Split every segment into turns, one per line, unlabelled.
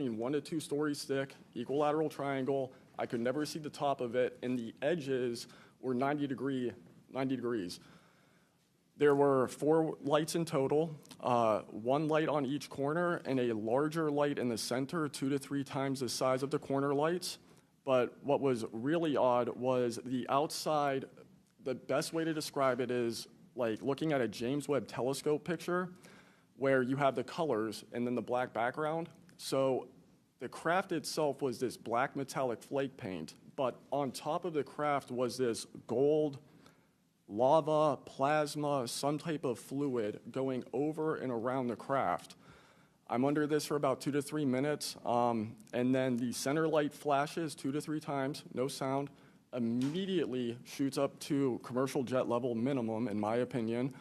1 to 2 stories thick, equilateral triangle. I could never see the top of it, and the edges were 90 degrees. There were 4 lights in total, 1 light on each corner, and a larger light in the center, 2 to 3 times the size of the corner lights. But what was really odd was the outside. The best way to describe it is like looking at a James Webb telescope picture where you have the colors and then the black background. So the craft itself was this black metallic flake paint, but on top of the craft was this gold, lava, plasma, some type of fluid going over and around the craft. I'm under this for about 2 to 3 minutes, and then the center light flashes 2 to 3 times, no sound, immediately shoots up to commercial jet level minimum, in my opinion,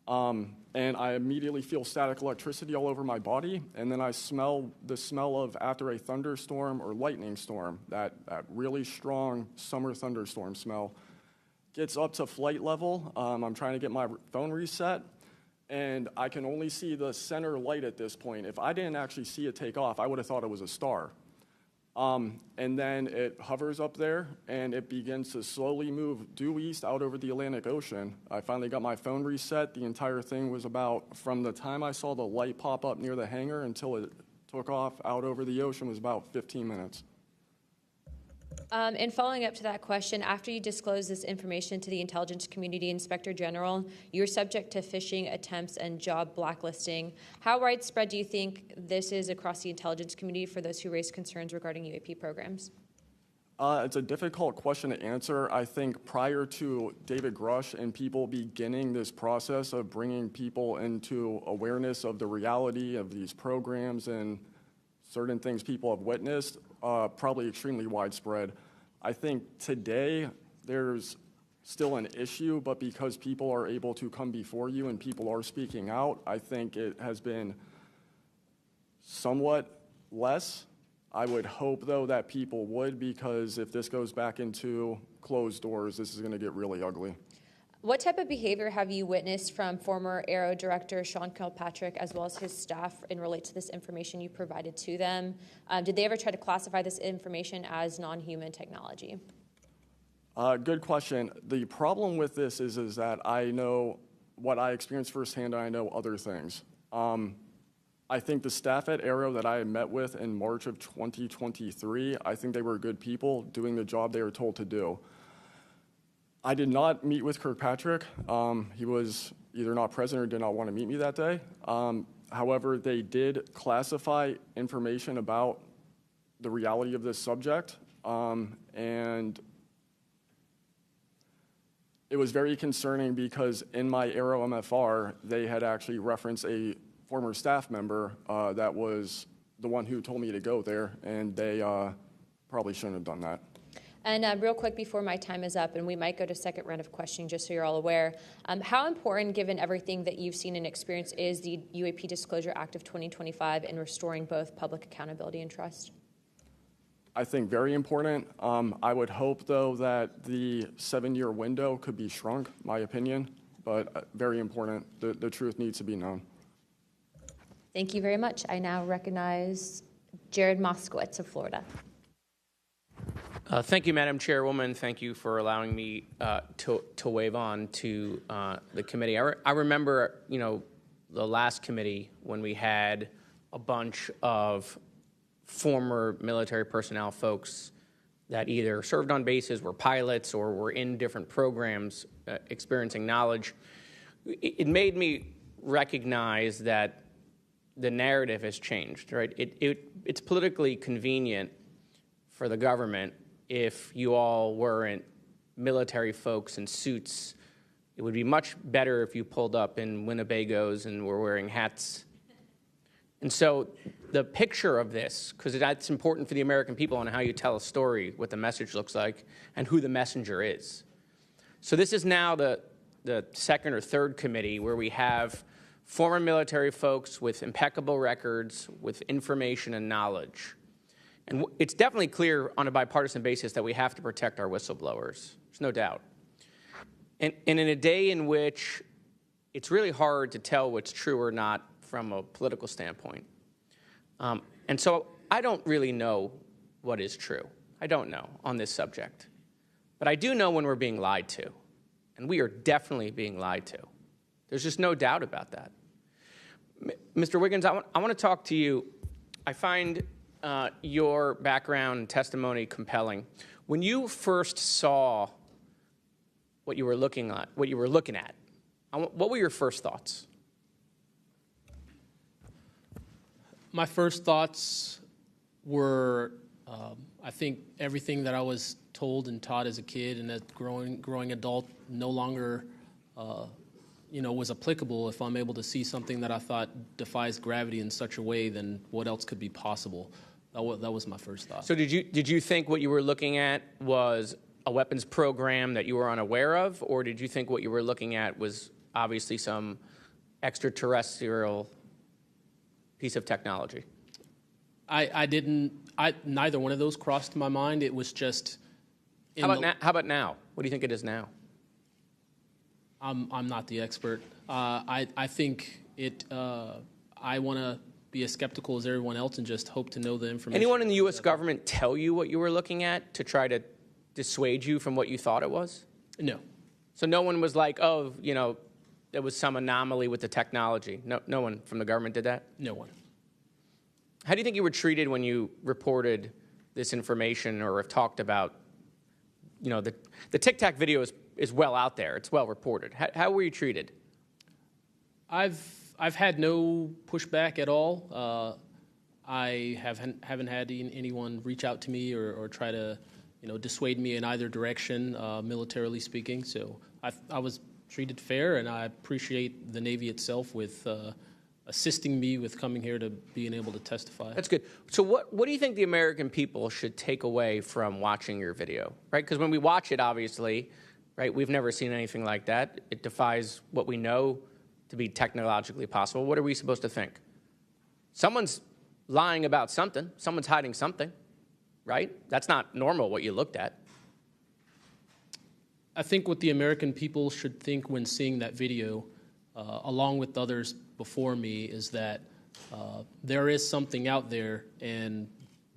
and I immediately feel static electricity all over my body, and then I smell the smell of after a thunderstorm or lightning storm, that really strong summer thunderstorm smell. Gets up to flight level. I'm trying to get my phone reset, and I can only see the center light at this point. If I didn't actually see it take off, I would have thought it was a star. And then it hovers up there, and it begins to slowly move due east out over the Atlantic Ocean. I finally got my phone reset. The entire thing was about, from the time I saw the light pop up near the hangar until it took off out over the ocean, was about 15 minutes.
And following up to that question, after you disclose this information to the intelligence community, Inspector General, you're subject to phishing attempts and job blacklisting. How widespread do you think this is across the intelligence community for those who raise concerns regarding UAP programs?
It's a difficult question to answer. I think prior to David Grush and people beginning this process of bringing people into awareness of the reality of these programs and certain things people have witnessed, probably extremely widespread. I think today there's still an issue, but because people are able to come before you and people are speaking out, I think it has been somewhat less. I would hope, though, that people would, because if this goes back into closed doors, this is going to get really ugly.
What type of behavior have you witnessed from former Aero Director Sean Kilpatrick as well as his staff in relate to this information you provided to them? Did they ever try to classify this information as non-human technology?
Good question. The problem with this is that I know what I experienced firsthand, and I know other things. I think the staff at Aero that I met with in March of 2023, I think they were good people doing the job they were told to do. I did not meet with Kirkpatrick. He was either not present or did not want to meet me that day. However, they did classify information about the reality of this subject, and it was very concerning because in my Aero MFR, they had actually referenced a former staff member that was the one who told me to go there, and they probably shouldn't have done that.
And real quick before my time is up, and we might go to second round of questioning just so you're all aware, how important, given everything that you've seen and experienced, is the UAP Disclosure Act of 2025 in restoring both public accountability and trust?
I think very important. I would hope, though, that the 7-year window could be shrunk, my opinion, but very important. The truth needs to be known.
Thank you very much. I now recognize Jared Moskowitz of Florida.
Thank you, Madam Chairwoman. Thank you for allowing me to wave on to the committee. I remember, the last committee when we had a bunch of former military personnel folks that either served on bases, were pilots, or were in different programs experiencing knowledge. It made me recognize that the narrative has changed, right? It's politically convenient for the government if you all weren't military folks in suits. It would be much better if you pulled up in Winnebagos and were wearing hats. And so the picture of this, because that's important for the American people and how you tell a story, what the message looks like, and who the messenger is. So this is now the second or third committee where we have former military folks with impeccable records, with information and knowledge. And it's definitely clear on a bipartisan basis that we have to protect our whistleblowers. There's no doubt. And in a day in which it's really hard to tell what's true or not from a political standpoint. And so I don't really know what is true. I don't know on this subject. But I do know when we're being lied to. And we are definitely being lied to. There's just no doubt about that. Mr. Wiggins, I want to talk to you. I find your background and testimony compelling. When you first saw what you were looking at, what were your first thoughts?
My first thoughts were, I think everything that I was told and taught as a kid and as growing adult no longer, was applicable. If I'm able to see something that I thought defies gravity in such a way, then what else could be possible? That was my first thought.
So did you think what you were looking at was a weapons program that you were unaware of, or did you think what you were looking at was obviously some extraterrestrial piece of technology?
Neither one of those crossed my mind. It was just.
How about now? What do you think it is now?
I'm not the expert. I think it. I want to be as skeptical as everyone else and just hope to know the information.
Anyone in the U.S. government tell you what you were looking at to try to dissuade you from what you thought it was?
No.
So no one was like, oh, there was some anomaly with the technology. No one from the government did that?
No one.
How do you think you were treated when you reported this information or have talked about, the Tic Tac video is well out there. It's well reported. How were you treated?
I've had no pushback at all. I haven't had anyone reach out to me or try to, dissuade me in either direction, militarily speaking. So I was treated fair, and I appreciate the Navy itself with assisting me with coming here to being able to testify.
That's good. So what do you think the American people should take away from watching your video, right? Because when we watch it, obviously, right, we've never seen anything like that. It defies what we know to be technologically possible. What are we supposed to think? Someone's lying about something. Someone's hiding something, right? That's not normal what you looked at.
I think what the American people should think when seeing that video, along with others before me, is that there is something out there, and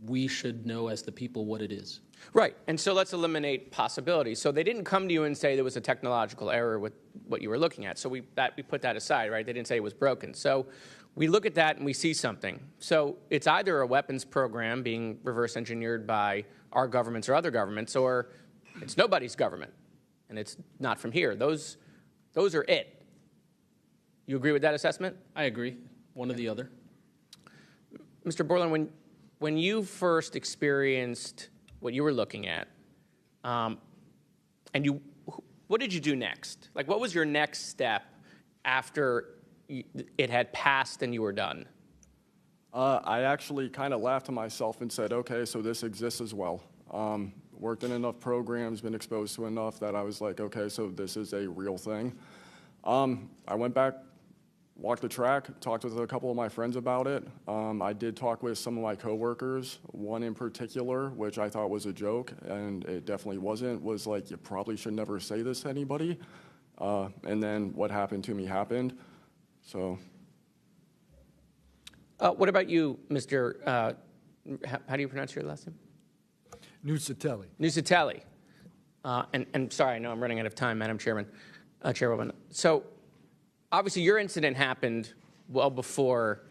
we should know as the people what it is.
Right, and so let's eliminate possibilities. So they didn't come to you and say there was a technological error with what you were looking at. So we put that aside, right? They didn't say it was broken. So we look at that and we see something. So it's either a weapons program being reverse engineered by our governments or other governments, or it's nobody's government, and it's not from here. Those are it. You agree with that assessment?
I agree. One or the other.
Mr. Borland, when you first experienced what you were looking at, what did you do next? Like, what was your next step after it had passed and you were done?
I actually kind of laughed to myself and said, okay, so this exists as well. Worked in enough programs, been exposed to enough that I was like, okay, so this is a real thing. I went back, walked the track, talked with a couple of my friends about it. I did talk with some of my coworkers, one in particular, which I thought was a joke, and it definitely wasn't, was like, you probably should never say this to anybody. And then what happened to me happened, so.
What about you, Mr. How do you pronounce your last name?
Nusatelli.
Nusatelli. And sorry, I know I'm running out of time, Madam Chairwoman. So obviously your incident happened well before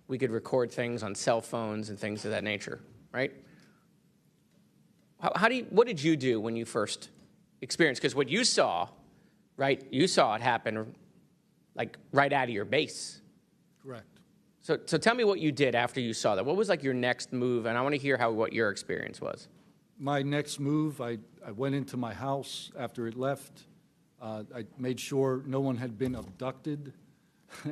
we could record things on cell phones and things of that nature, right? What did you do when you first experienced? Because what you saw, right, you saw it happen like right out of your base.
Correct.
So tell me what you did after you saw that. What was like your next move? And I want to hear what your experience was.
My next move, I went into my house after it left. I made sure no one had been abducted,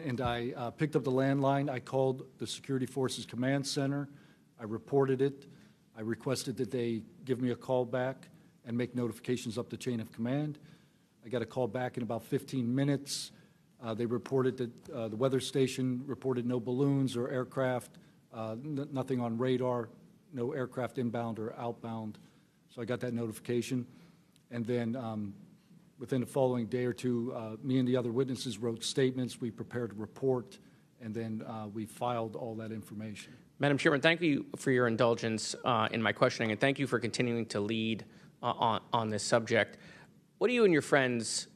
and I picked up the landline. I called the Security Forces Command Center. I reported it. I requested that they give me a call back and make notifications up the chain of command. I got a call back in about 15 minutes. They reported that the weather station reported no balloons or aircraft, nothing on radar, no aircraft inbound or outbound. So I got that notification. And then within the following day or two, me and the other witnesses wrote statements. We prepared a report, and then we filed all that information.
Madam Chairman, thank you for your indulgence in my questioning, and thank you for continuing to lead on this subject. What do you and your friends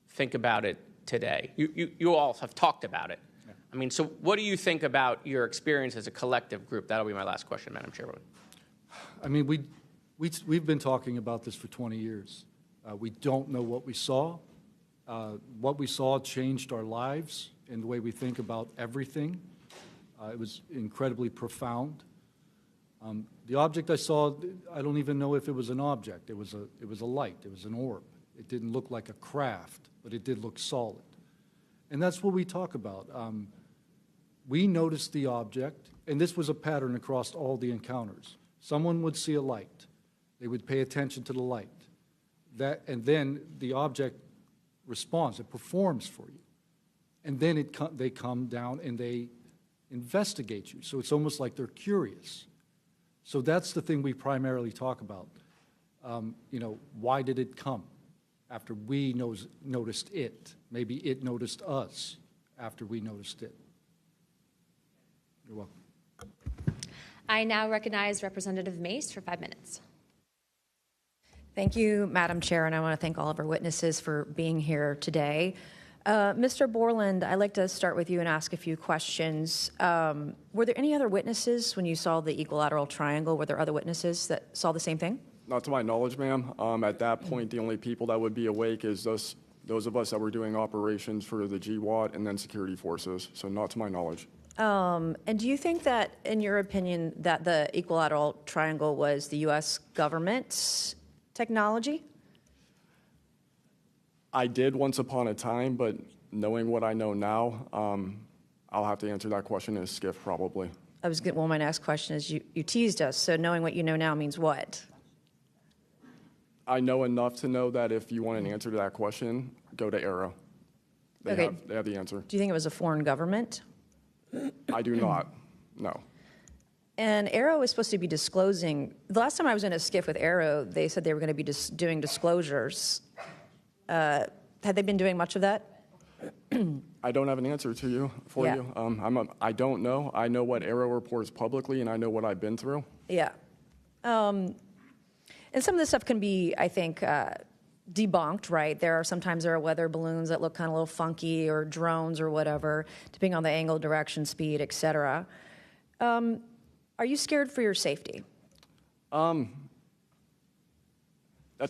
think about it today? You all have talked about it. Yeah. I mean, so what do you think about your experience as a collective group? That'll be my last question, Madam Chairwoman.
I mean, we've been talking about this for 20 years. We don't know what we saw. What we saw changed our lives and the way we think about everything. It was incredibly profound. The object I saw, I don't even know if it was an object. It was a light. It was an orb. It didn't look like a craft, but it did look solid. And that's what we talk about. We noticed the object, and this was a pattern across all the encounters. Someone would see a light. They would pay attention to the light. And then the object responds. It performs for you. And then they come down and they investigate you. So it's almost like they're curious. So that's the thing we primarily talk about. Why did it come after we noticed it? Maybe it noticed us after we noticed it. You're welcome.
I now recognize Representative Mace for 5 minutes.
Thank you, Madam Chair, and I want to thank all of our witnesses for being here today. Mr. Borland, I'd like to start with you and ask a few questions. Were there any other witnesses when you saw the equilateral triangle? Were there other witnesses that saw the same thing?
Not to my knowledge, ma'am. At that point, the only people that would be awake is those of us that were doing operations for the GWAT and then security forces. So not to my knowledge.
And do you think that, in your opinion, that the equilateral triangle was the U.S. government's technology?
I did once upon a time, but knowing what I know now, I'll have to answer that question in a skiff probably.
Well, my next question is, you teased us, so knowing what you know now means what?
I know enough to know that if you want an answer to that question, go to Arrow. They have the answer.
Do you think it was a foreign government?
I do not, no.
And Arrow is supposed to be disclosing. The last time I was in a skiff with Arrow, they said they were going to be doing disclosures. Had they been doing much of that?
I don't have an answer to you you. I don't know. I know what Arrow reports publicly, and I know what I've been through.
Yeah. And some of this stuff can be, I think, debunked, right? Sometimes there are weather balloons that look kind of a little funky, or drones or whatever, depending on the angle, direction, speed, et cetera. Are you scared for your safety?
That's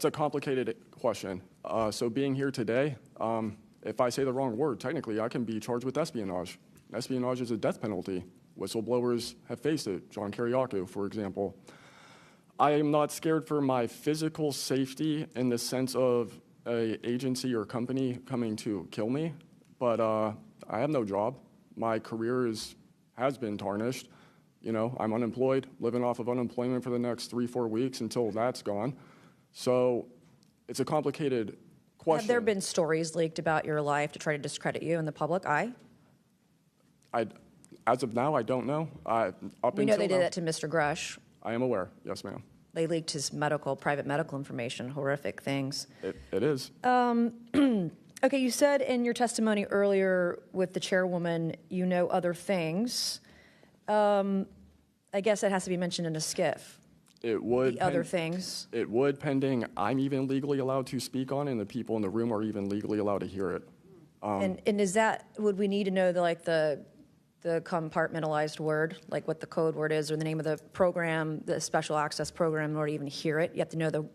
a complicated question. So being here today, if I say the wrong word, technically I can be charged with espionage. Espionage is a death penalty. Whistleblowers have faced it. John Kiriakou, for example. I am not scared for my physical safety in the sense of an agency or company coming to kill me, but I have no job. My career has been tarnished. I'm unemployed, living off of unemployment for the next 3-4 weeks until that's gone. So it's a complicated question.
Have there been stories leaked about your life to try to discredit you in the public eye?
As of now, I don't know.
We know they did that to Mr. Grush.
I am aware. Yes, ma'am.
They leaked his private medical information, horrific things.
It is.
Okay, you said in your testimony earlier with the chairwoman, you know other things. I guess that has to be mentioned in a skiff.
It would.
The other things.
It would, pending I'm even legally allowed to speak on it, and the people in the room are even legally allowed to hear it.
And is that, would we need to know the compartmentalized word, like what the code word is, or the name of the program, the special access program, in order to even hear it? You have to know the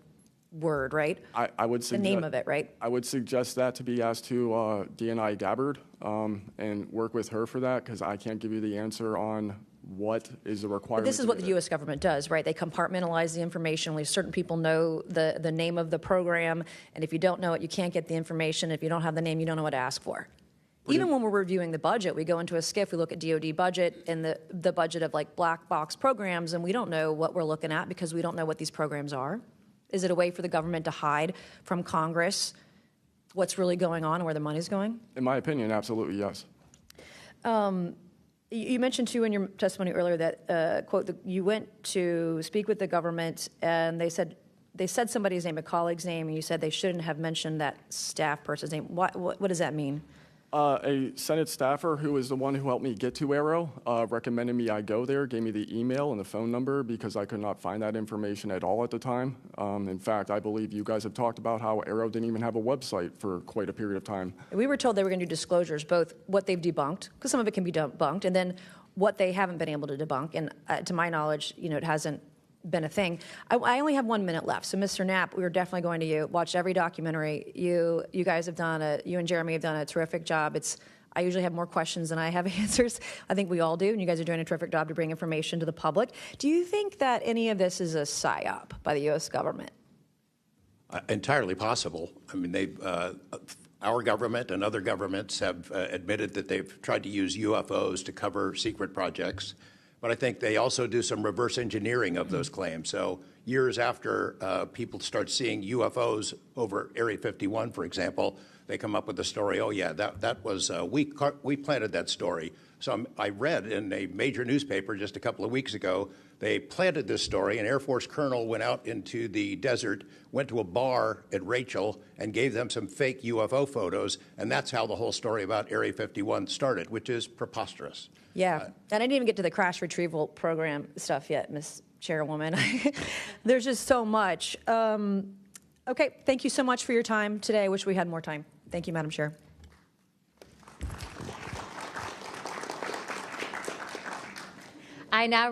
word, right?
I would suggest
the name of it, right?
I would suggest that to be asked to DNI Gabbard and work with her for that, because I can't give you the answer on what is the requirement.
But this is what the U.S. government does, right? They compartmentalize the information. Only certain people know the name of the program, and if you don't know it, you can't get the information. If you don't have the name, you don't know what to ask for. Even when we're reviewing the budget, we go into a skiff, we look at DOD budget and the budget of like black box programs, and we don't know what we're looking at because we don't know what these programs are. Is it a way for the government to hide from Congress what's really going on and where the money's going?
In my opinion, absolutely, yes.
You mentioned, too, in your testimony earlier that, quote, you went to speak with the government and they said somebody's name, a colleague's name, and you said they shouldn't have mentioned that staff person's name. What does that mean?
A Senate staffer who is the one who helped me get to Arrow recommended me I go there, gave me the email and the phone number because I could not find that information at all at the time. In fact, I believe you guys have talked about how Arrow didn't even have a website for quite a period of time.
We were told they were going to do disclosures, both what they've debunked, because some of it can be debunked, and then what they haven't been able to debunk. And to my knowledge, it hasn't been a thing. I only have 1 minute left. So, Mr. Knapp, we were definitely going to you. Watched every documentary. You guys have you and Jeremy have done a terrific job. I usually have more questions than I have answers. I think we all do, and you guys are doing a terrific job to bring information to the public. Do you think that any of this is a psyop by the U.S. government?
Entirely possible. I mean, our government and other governments have admitted that they've tried to use UFOs to cover secret projects. But I think they also do some reverse engineering of those claims. So years after people start seeing UFOs over Area 51, for example, they come up with the story, oh, yeah, that was, we planted that story. So I read in a major newspaper just a couple of weeks ago, they planted this story. An Air Force colonel went out into the desert, went to a bar at Rachel, and gave them some fake UFO photos. And that's how the whole story about Area 51 started, which is preposterous.
Yeah, and I didn't even get to the crash retrieval program stuff yet, Ms. Chairwoman. There's just so much. Okay, thank you so much for your time today. I wish we had more time. Thank you, Madam Chair.
I now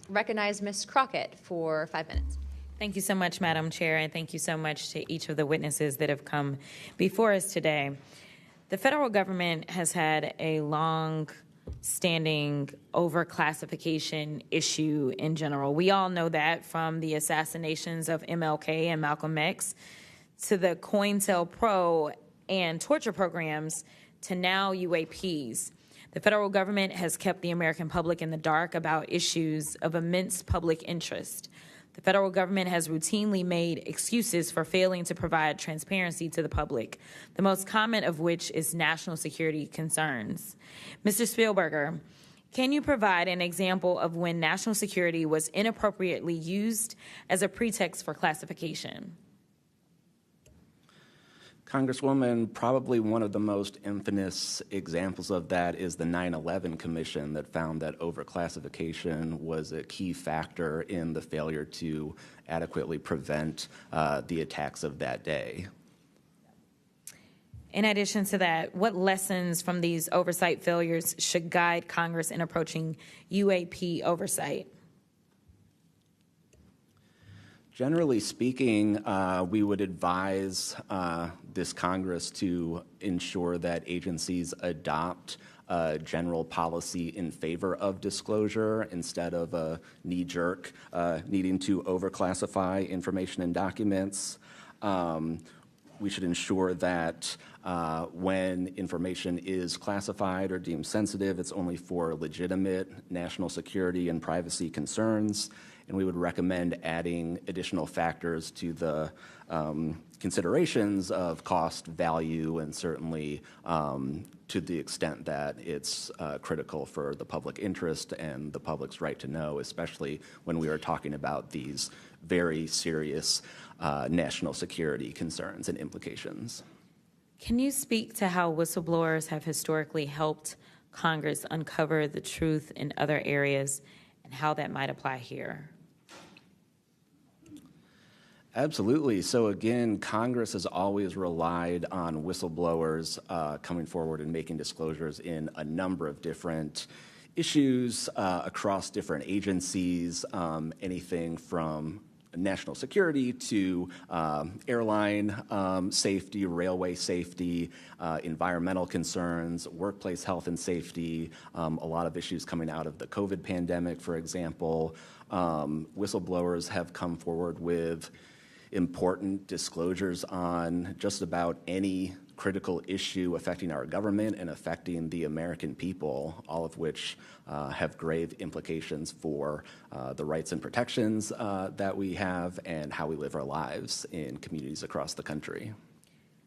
recognize Ms. Crockett for 5 minutes.
Thank you so much, Madam Chair, and thank you so much to each of the witnesses that have come before us today. The federal government has had a long-standing overclassification issue in general. We all know that, from the assassinations of MLK and Malcolm X to the COINTELPRO and torture programs to now UAPs. The federal government has kept the American public in the dark about issues of immense public interest. The federal government has routinely made excuses for failing to provide transparency to the public, the most common of which is national security concerns. Mr. Spielberger, can you provide an example of when national security was inappropriately used as a pretext for classification?
Congresswoman, probably one of the most infamous examples of that is the 9/11 Commission that found that overclassification was a key factor in the failure to adequately prevent the attacks of that day.
In addition to that, what lessons from these oversight failures should guide Congress in approaching UAP oversight?
Generally speaking, we would advise this Congress to ensure that agencies adopt a general policy in favor of disclosure instead of a knee-jerk needing to overclassify information in documents. We should ensure that when information is classified or deemed sensitive, it's only for legitimate national security and privacy concerns. And we would recommend adding additional factors to the considerations of cost, value, and certainly to the extent that it's critical for the public interest and the public's right to know, especially when we are talking about these very serious national security concerns and implications.
Can you speak to how whistleblowers have historically helped Congress uncover the truth in other areas and how that might apply here?
Absolutely. So again, Congress has always relied on whistleblowers coming forward and making disclosures in a number of different issues across different agencies, anything from national security to airline safety, railway safety, environmental concerns, workplace health and safety, a lot of issues coming out of the COVID pandemic, for example. Whistleblowers have come forward with important disclosures on just about any critical issue affecting our government and affecting the American people, all of which have grave implications for the rights and protections that we have and how we live our lives in communities across the country.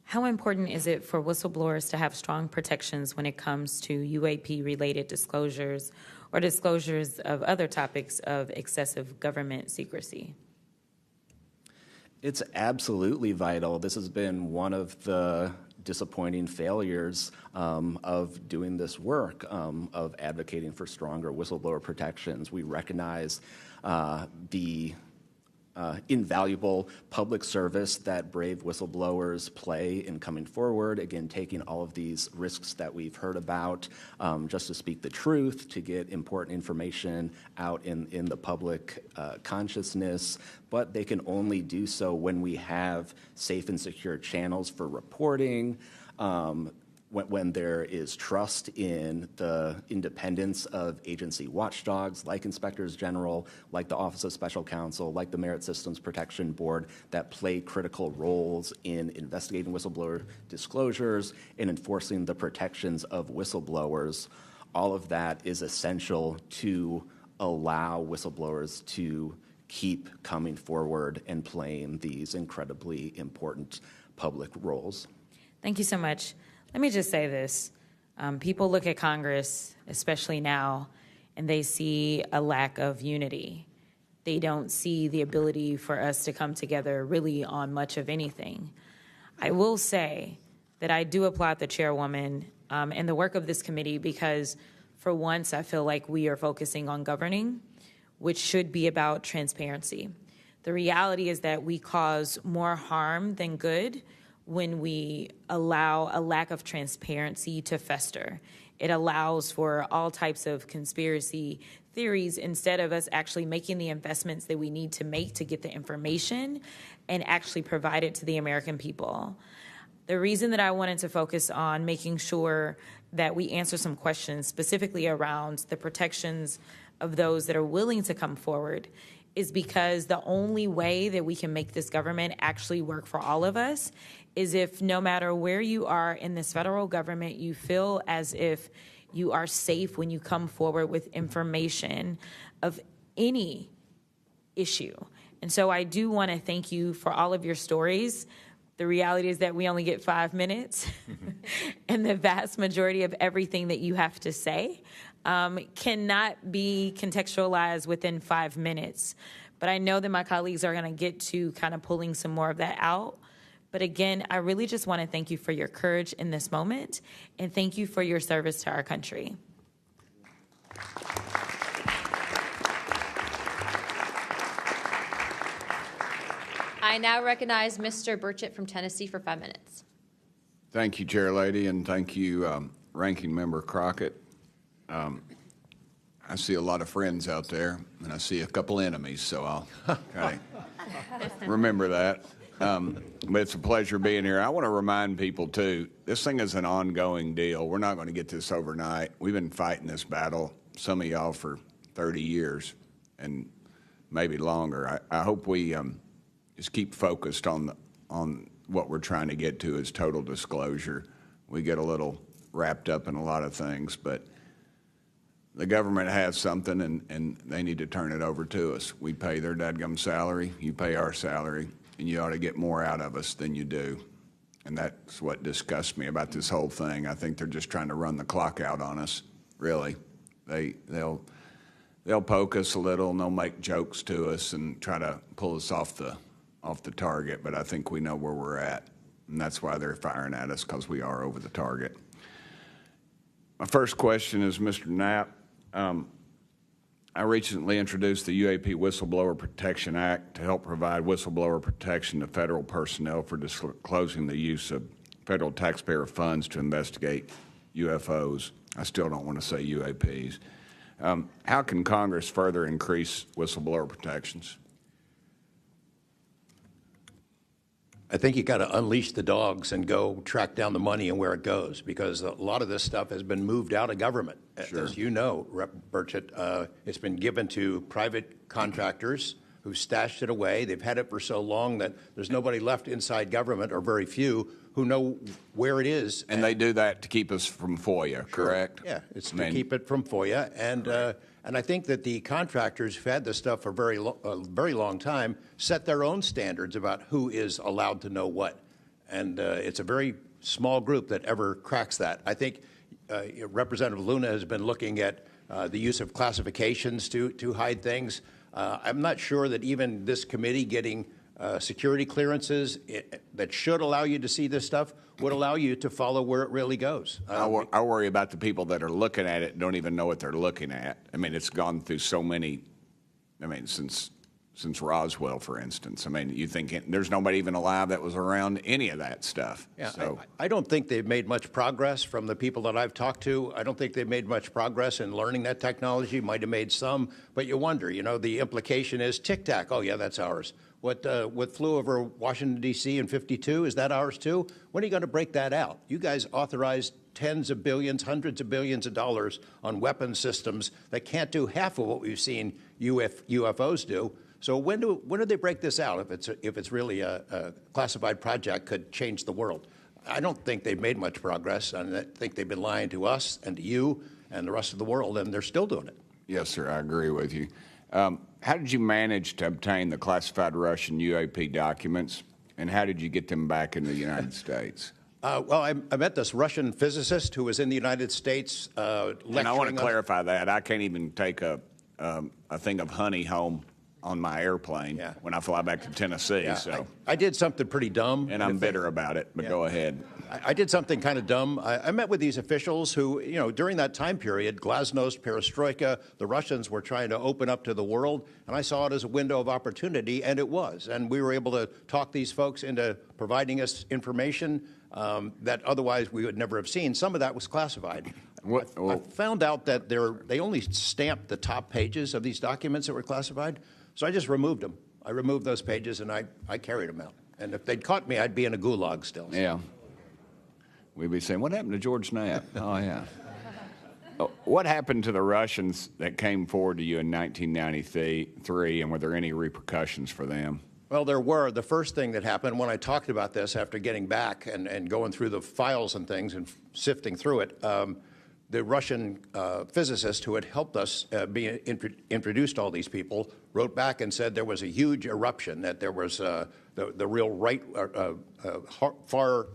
How important is it for whistleblowers to have strong protections when it comes to UAP-related disclosures or disclosures of other topics of excessive government secrecy?
It's absolutely vital. This has been one of the disappointing failures of doing this work, of advocating for stronger whistleblower protections. We recognize the invaluable public service that brave whistleblowers play in coming forward, again, taking all of these risks that we've heard about just to speak the truth, to get important information out in the public consciousness, but they can only do so when we have safe and secure channels for reporting, when there is trust in the independence of agency watchdogs like inspectors general, like the Office of Special Counsel, like the Merit Systems Protection Board, that play critical roles in investigating whistleblower disclosures and enforcing the protections of whistleblowers. All of that is essential to allow whistleblowers to keep coming forward and playing these incredibly important public roles.
Thank you so much. Let me just say this. People look at Congress, especially now, and they see a lack of unity. They don't see the ability for us to come together really on much of anything. I will say that I do applaud the chairwoman and the work of this committee because for once I feel like we are focusing on governing, which should be about transparency. The reality is that we cause more harm than good when we allow a lack of transparency to fester. It allows for all types of conspiracy theories instead of us actually making the investments that we need to make to get the information and actually provide it to the American people. The reason that I wanted to focus on making sure that we answer some questions specifically around the protections of those that are willing to come forward is because the only way that we can make this government actually work for all of us is if no matter where you are in this federal government, you feel as if you are safe when you come forward with information of any issue. And so I do want to thank you for all of your stories. The reality is that we only get 5 minutes, and the vast majority of everything that you have to say cannot be contextualized within 5 minutes. But I know that my colleagues are going to get to kind of pulling some more of that out. But again, I really just want to thank you for your courage in this moment, and thank you for your service to our country.
I now recognize Mr. Burchett from Tennessee for 5 minutes.
Thank you, Chair Lady, and thank you, Ranking Member Crockett. I see a lot of friends out there, and I see a couple enemies, so I'll kind of remember that. But it's a pleasure being here. I want to remind people, too, this thing is an ongoing deal. We're not going to get this overnight. We've been fighting this battle, some of y'all, for 30 years and maybe longer. I hope we just keep focused on what we're trying to get to is total disclosure. We get a little wrapped up in a lot of things, but the government has something, and they need to turn it over to us. We pay their dadgum salary, you pay our salary, and you ought to get more out of us than you do. And that's what disgusts me about this whole thing. I think they're just trying to run the clock out on us, really. They'll poke us a little, and they'll make jokes to us and try to pull us off the target, but I think we know where we're at, and that's why they're firing at us, because we are over the target. My first question is, Mr. Knapp, I recently introduced the UAP Whistleblower Protection Act to help provide whistleblower protection to federal personnel for disclosing the use of federal taxpayer funds to investigate UFOs. I still don't want to say UAPs. How can Congress further increase whistleblower protections?
I think you got to unleash the dogs and go track down the money and where it goes, because a lot of this stuff has been moved out of government. Sure. As you know, Rep. Burchett, it's been given to private contractors who stashed it away. They've had it for so long that there's nobody left inside government, or very few, who know where it is.
And they do that to keep us from FOIA, correct?
Yeah, it's to keep it from FOIA. And I think that the contractors who've had this stuff for a very long time set their own standards about who is allowed to know what. And it's a very small group that ever cracks that. I think Representative Luna has been looking at the use of classifications to hide things. I'm not sure that even this committee getting security clearances that should allow you to see this stuff would allow you to follow where it really goes.
I worry about the people that are looking at it and don't even know what they're looking at. I mean, it's gone through so many, I mean, since Roswell, for instance. I mean, you think there's nobody even alive that was around any of that stuff.
Yeah,
so.
I don't think they've made much progress from the people that I've talked to. I don't think they've made much progress in learning that technology. Might have made some, but you wonder, you know, the implication is tic-tac. Oh, yeah, that's ours. What flew over Washington, D.C. in '52, is that ours too? When are you going to break that out? You guys authorized tens of billions, hundreds of billions of dollars on weapon systems that can't do half of what we've seen UFOs do. So when do they break this out? If it's really a classified project, could change the world. I don't think they've made much progress, and I think they've been lying to us and to you and the rest of the world, and they're still doing it.
Yes, sir, I agree with you. How did you manage to obtain the classified Russian UAP documents, and how did you get them back in the United States?
Well, I met this Russian physicist who was in the United States lecturing.
And I want to clarify that. I can't even take a thing of honey home on my airplane when I fly back to Tennessee.
Yeah,
so
I did something pretty dumb.
And I'm bitter about it, but go ahead.
I did something kind of dumb. I met with these officials who, you know, during that time period, glasnost, perestroika, the Russians were trying to open up to the world, and I saw it as a window of opportunity, and it was. And we were able to talk these folks into providing us information that otherwise we would never have seen. Some of that was classified. I found out that they only stamped the top pages of these documents that were classified, so I just removed them. I removed those pages, and I carried them out. And if they'd caught me, I'd be in a gulag still.
Yeah. We'd be saying, what happened to George Knapp? Oh, yeah. What happened to the Russians that came forward to you in 1993, and were there any repercussions for them?
Well, there were. The first thing that happened when I talked about this after getting back and going through the files and things and sifting through it, the Russian physicist who had helped us be introduced all these people wrote back and said there was a huge eruption, that there was the real right, far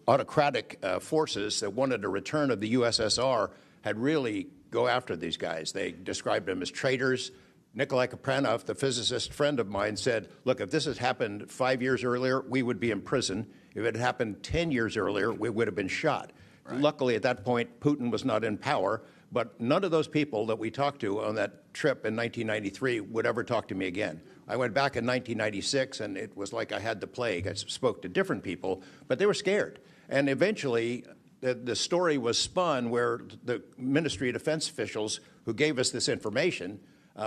autocratic forces that wanted a return of the USSR had really go after these guys. They described them as traitors. Nikolai Kapranov, the physicist friend of mine, said, look, if this had happened 5 years earlier, we would be in prison. If it had happened 10 years earlier, we would have been shot. Right. Luckily, at that point, Putin was not in power, but none of those people that we talked to on that trip in 1993 would ever talk to me again. I went back in 1996, and it was like I had the plague. I spoke to different people, but they were scared. And eventually, the story was spun where the Ministry of Defense officials who gave us this information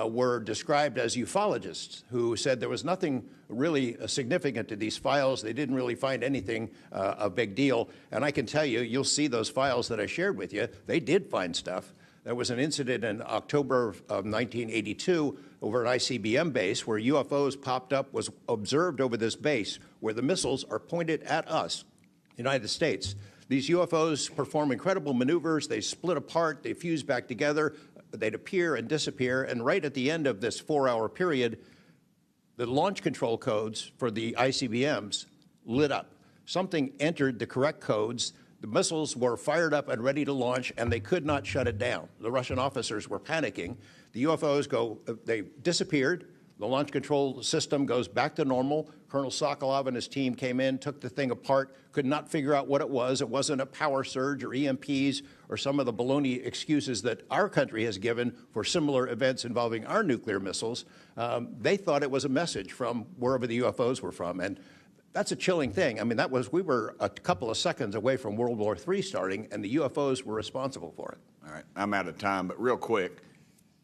were described as ufologists who said there was nothing really significant to these files. They didn't really find anything a big deal. And I can tell you, you'll see those files that I shared with you, they did find stuff. There was an incident in October of 1982 over an ICBM base where UFOs popped up, was observed over this base where the missiles are pointed at us, United States. These UFOs perform incredible maneuvers. They split apart, they fuse back together, they'd appear and disappear, and right at the end of this 4-hour period, the launch control codes for the ICBMs lit up. Something entered the correct codes. The missiles were fired up and ready to launch, and they could not shut it down. The Russian officers were panicking. The UFOs they disappeared. The launch control system goes back to normal. Colonel Sokolov and his team came in, took the thing apart, could not figure out what it was. It wasn't a power surge or EMPs or some of the baloney excuses that our country has given for similar events involving our nuclear missiles. They thought it was a message from wherever the UFOs were from. And that's a chilling thing. I mean, we were a couple of seconds away from World War III starting, and the UFOs were responsible for it.
All right, I'm out of time, but real quick,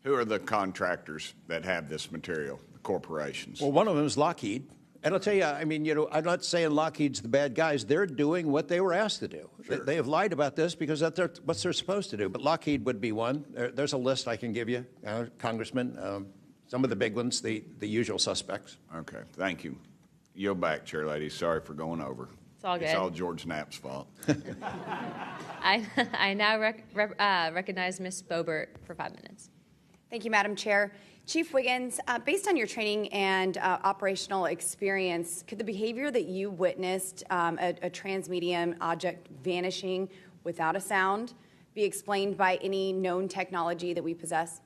who are the contractors that have this material, the corporations?
Well, one of them is Lockheed. And I'll tell you, I mean, you know, I'm not saying Lockheed's the bad guys. They're doing what they were asked to do. Sure. They have lied about this because that's what they're supposed to do. But Lockheed would be one. There's a list I can give you, Congressman. Some of the big ones, the usual suspects.
Okay, thank you. Yield back, Chair Lady. Sorry for going over.
It's all good.
It's all George Knapp's fault.
I now recognize Ms. Boebert for 5 minutes.
Thank you, Madam Chair. Chief Wiggins, based on your training and operational experience, could the behavior that you witnessed, a transmedium object vanishing without a sound, be explained by any known technology that we possess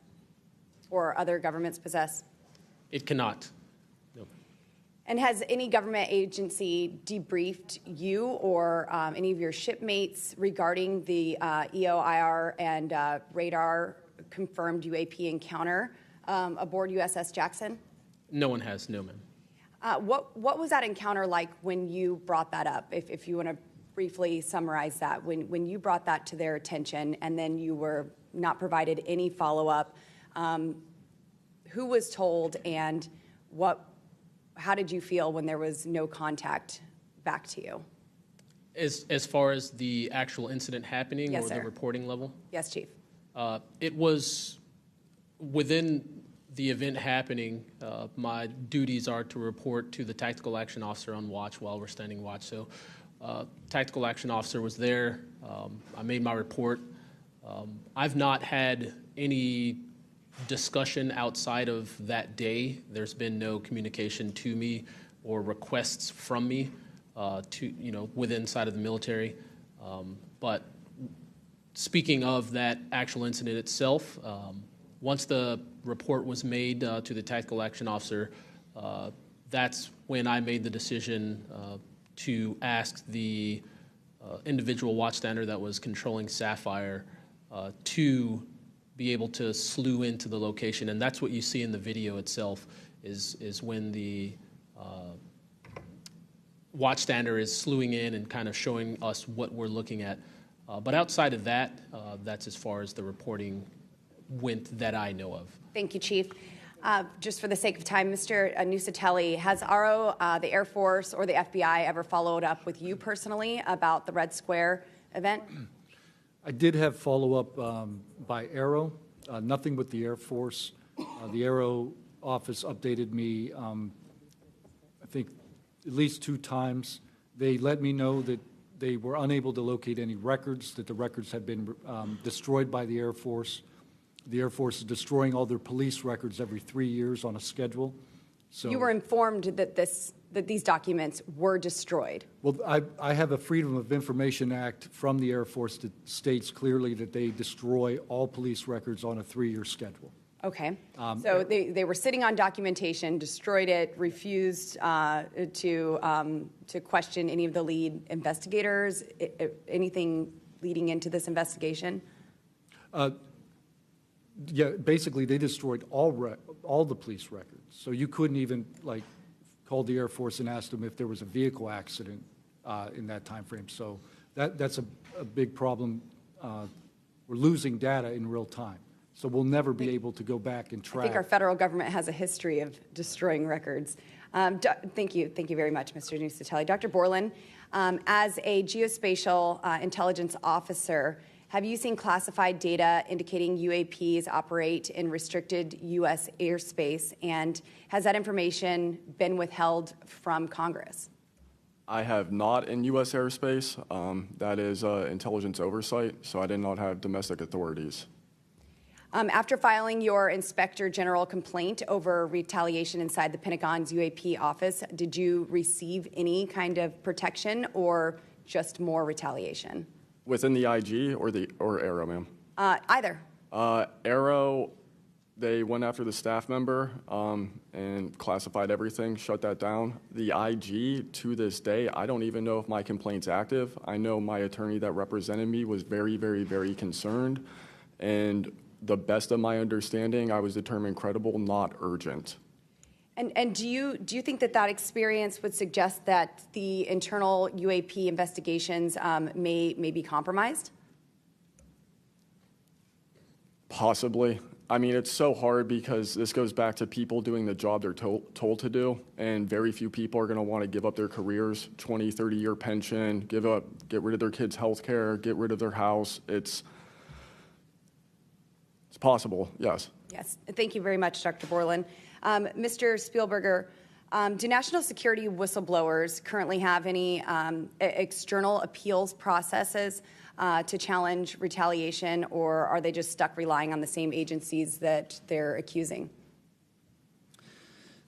or other governments possess?
It cannot.
And has any government agency debriefed you or any of your shipmates regarding the EOIR and radar confirmed UAP encounter aboard USS Jackson?
No one has, no, ma'am.
What was that encounter like when you brought that up? If you want to briefly summarize that, when you brought that to their attention and then you were not provided any follow-up, who was told and how did you feel when there was no contact back to you?
As far as the actual incident happening
Yes,
or
sir.
the reporting level?
Yes, Chief.
It was within the event happening. My duties are to report to the tactical action officer on watch while we're standing watch. So tactical action officer was there. I made my report. I've not had any discussion outside of that day. There's been no communication to me or requests from me within inside of the military. But speaking of that actual incident itself, once the report was made to the tactical action officer, that's when I made the decision to ask the individual watchstander that was controlling Sapphire to be able to slew into the location. And that's what you see in the video itself is when the watchstander is slewing in and kind of showing us what we're looking at. But outside of that, that's as far as the reporting went that I know of.
Thank you, Chief. Just for the sake of time, Mr. Nusatelli, has RO, the Air Force, or the FBI ever followed up with you personally about the Red Square event?
I did have follow-up by Aero, nothing with the Air Force. The Aero office updated me, I think, at least 2 times. They let me know that they were unable to locate any records, that the records had been destroyed by the Air Force. The Air Force is destroying all their police records every 3 years on a schedule. So
You were informed that these documents were destroyed.
Well, I have a Freedom of Information Act from the Air Force that states clearly that they destroy all police records on a 3-year schedule.
Okay. So they were sitting on documentation, destroyed it, refused to question any of the lead investigators, anything leading into this investigation?
Yeah, basically they destroyed all the police records. So you couldn't even call the Air Force and ask them if there was a vehicle accident in that time frame. So that's a big problem. We're losing data in real time. So we'll never be able to go back and track.
I think our federal government has a history of destroying records. Thank you very much, Mr. Nusatelli. Dr. Borland, as a geospatial intelligence officer, have you seen classified data indicating UAPs operate in restricted U.S. airspace, and has that information been withheld from Congress?
I have not in U.S. airspace. That is intelligence oversight, so I did not have domestic authorities.
After filing your Inspector General complaint over retaliation inside the Pentagon's UAP office, did you receive any kind of protection or just more retaliation?
Within the IG or Aero, ma'am?
Either.
Aero, they went after the staff member and classified everything, shut that down. The IG, to this day, I don't even know if my complaint's active. I know my attorney that represented me was very, very, very concerned. And the best of my understanding, I was determined credible, not urgent.
And do you think that experience would suggest that the internal UAP investigations may be compromised?
Possibly. I mean, it's so hard because this goes back to people doing the job they're told to do, and very few people are going to want to give up their careers, 20, 30-year pension, get rid of their kids' health care, get rid of their house. It's possible, yes.
Yes. Thank you very much, Dr. Borland. Mr. Spielberger, do national security whistleblowers currently have any external appeals processes to challenge retaliation, or are they just stuck relying on the same agencies that they're accusing?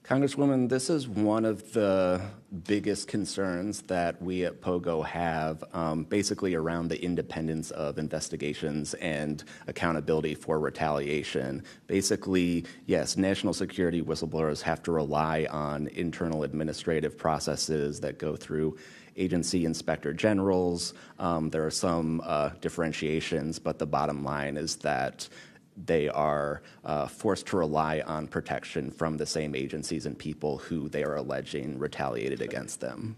Congresswoman, this is one of the biggest concerns that we at POGO have, basically around the independence of investigations and accountability for retaliation. Basically, yes, national security whistleblowers have to rely on internal administrative processes that go through agency inspector generals. There are some differentiations, but the bottom line is that they are forced to rely on protection from the same agencies and people who they are alleging retaliated against them.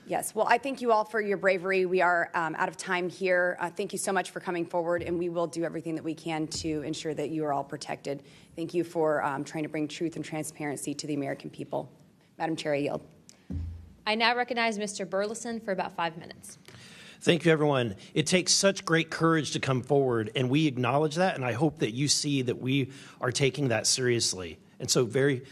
Yes, well, I thank you all for your bravery. We are out of time here. Thank you so much for coming forward, and we will do everything that we can to ensure that you are all protected. Thank you for trying to bring truth and transparency to the American people. Madam Chair, I yield.
I now recognize Mr. Burleson for about 5 minutes.
Thank you, everyone. It takes such great courage to come forward, and we acknowledge that, and I hope that you see that we are taking that seriously. And so very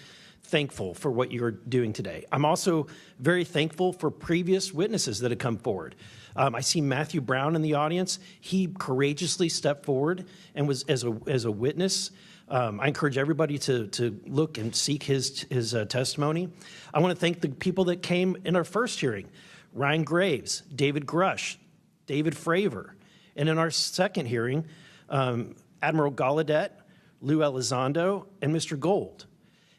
thankful for what you're doing today. I'm also very thankful for previous witnesses that have come forward. I see Matthew Brown in the audience. He courageously stepped forward and was as a witness. I encourage everybody to look and seek his testimony. I want to thank the people that came in our first hearing: Ryan Graves, David Grush, David Fravor. And in our second hearing, Admiral Gallaudet, Luis Elizondo, and Mr. Gold.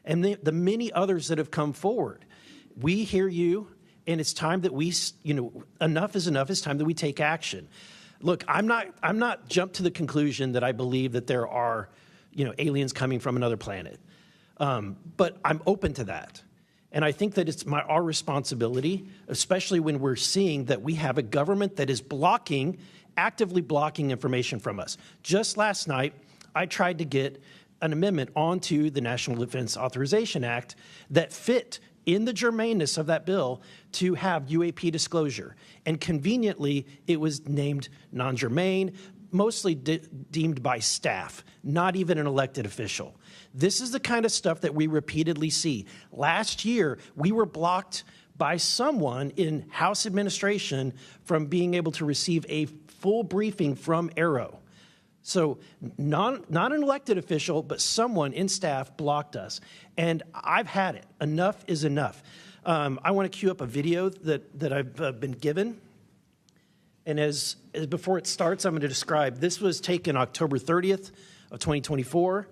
And the many others that have come forward. We hear you, and it's time that we, enough is enough. It's time that we take action. Look, I'm not jumped to the conclusion that I believe that there are, aliens coming from another planet. But I'm open to that. And I think that it's our responsibility, especially when we're seeing that we have a government that is actively blocking information from us. Just last night, I tried to get an amendment onto the National Defense Authorization Act that fit in the germaneness of that bill to have UAP disclosure. And conveniently, it was named non-germane, mostly deemed by staff, not even an elected official. This is the kind of stuff that we repeatedly see. Last year, we were blocked by someone in House administration from being able to receive a full briefing from Arrow. So not an elected official, but someone in staff blocked us. And I've had it. Enough is enough. I want to cue up a video that I've been given. And as before it starts, I'm going to describe. This was taken October 30th of 2024.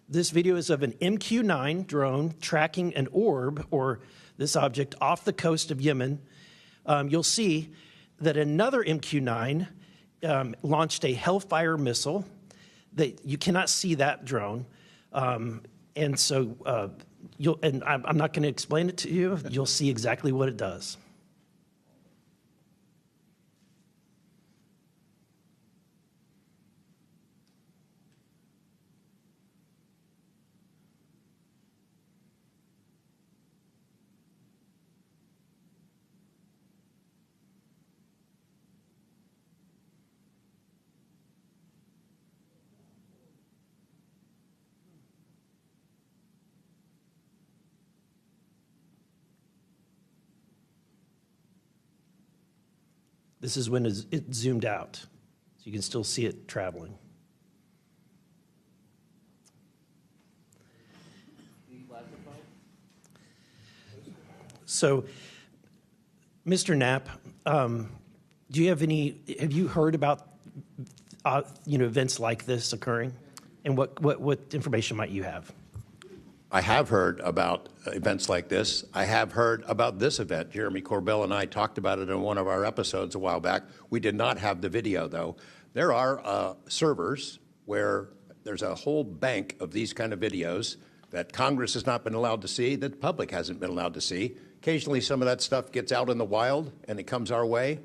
This video is of an MQ-9 drone tracking an orb, or this object, off the coast of Yemen. You'll see that another MQ-9 launched a Hellfire missile. That you cannot see that drone, and so I'm not going to explain it to you. You'll see exactly what it does. This is when it zoomed out, so you can still see it traveling. So, Mr. Knapp, have you heard about events like this occurring, and what information might you have?
I have heard about events like this. I have heard about this event. Jeremy Corbell and I talked about it in one of our episodes a while back. We did not have the video, though. There are servers where there's a whole bank of these kind of videos that Congress has not been allowed to see, that the public hasn't been allowed to see. Occasionally, some of that stuff gets out in the wild, and it comes our way.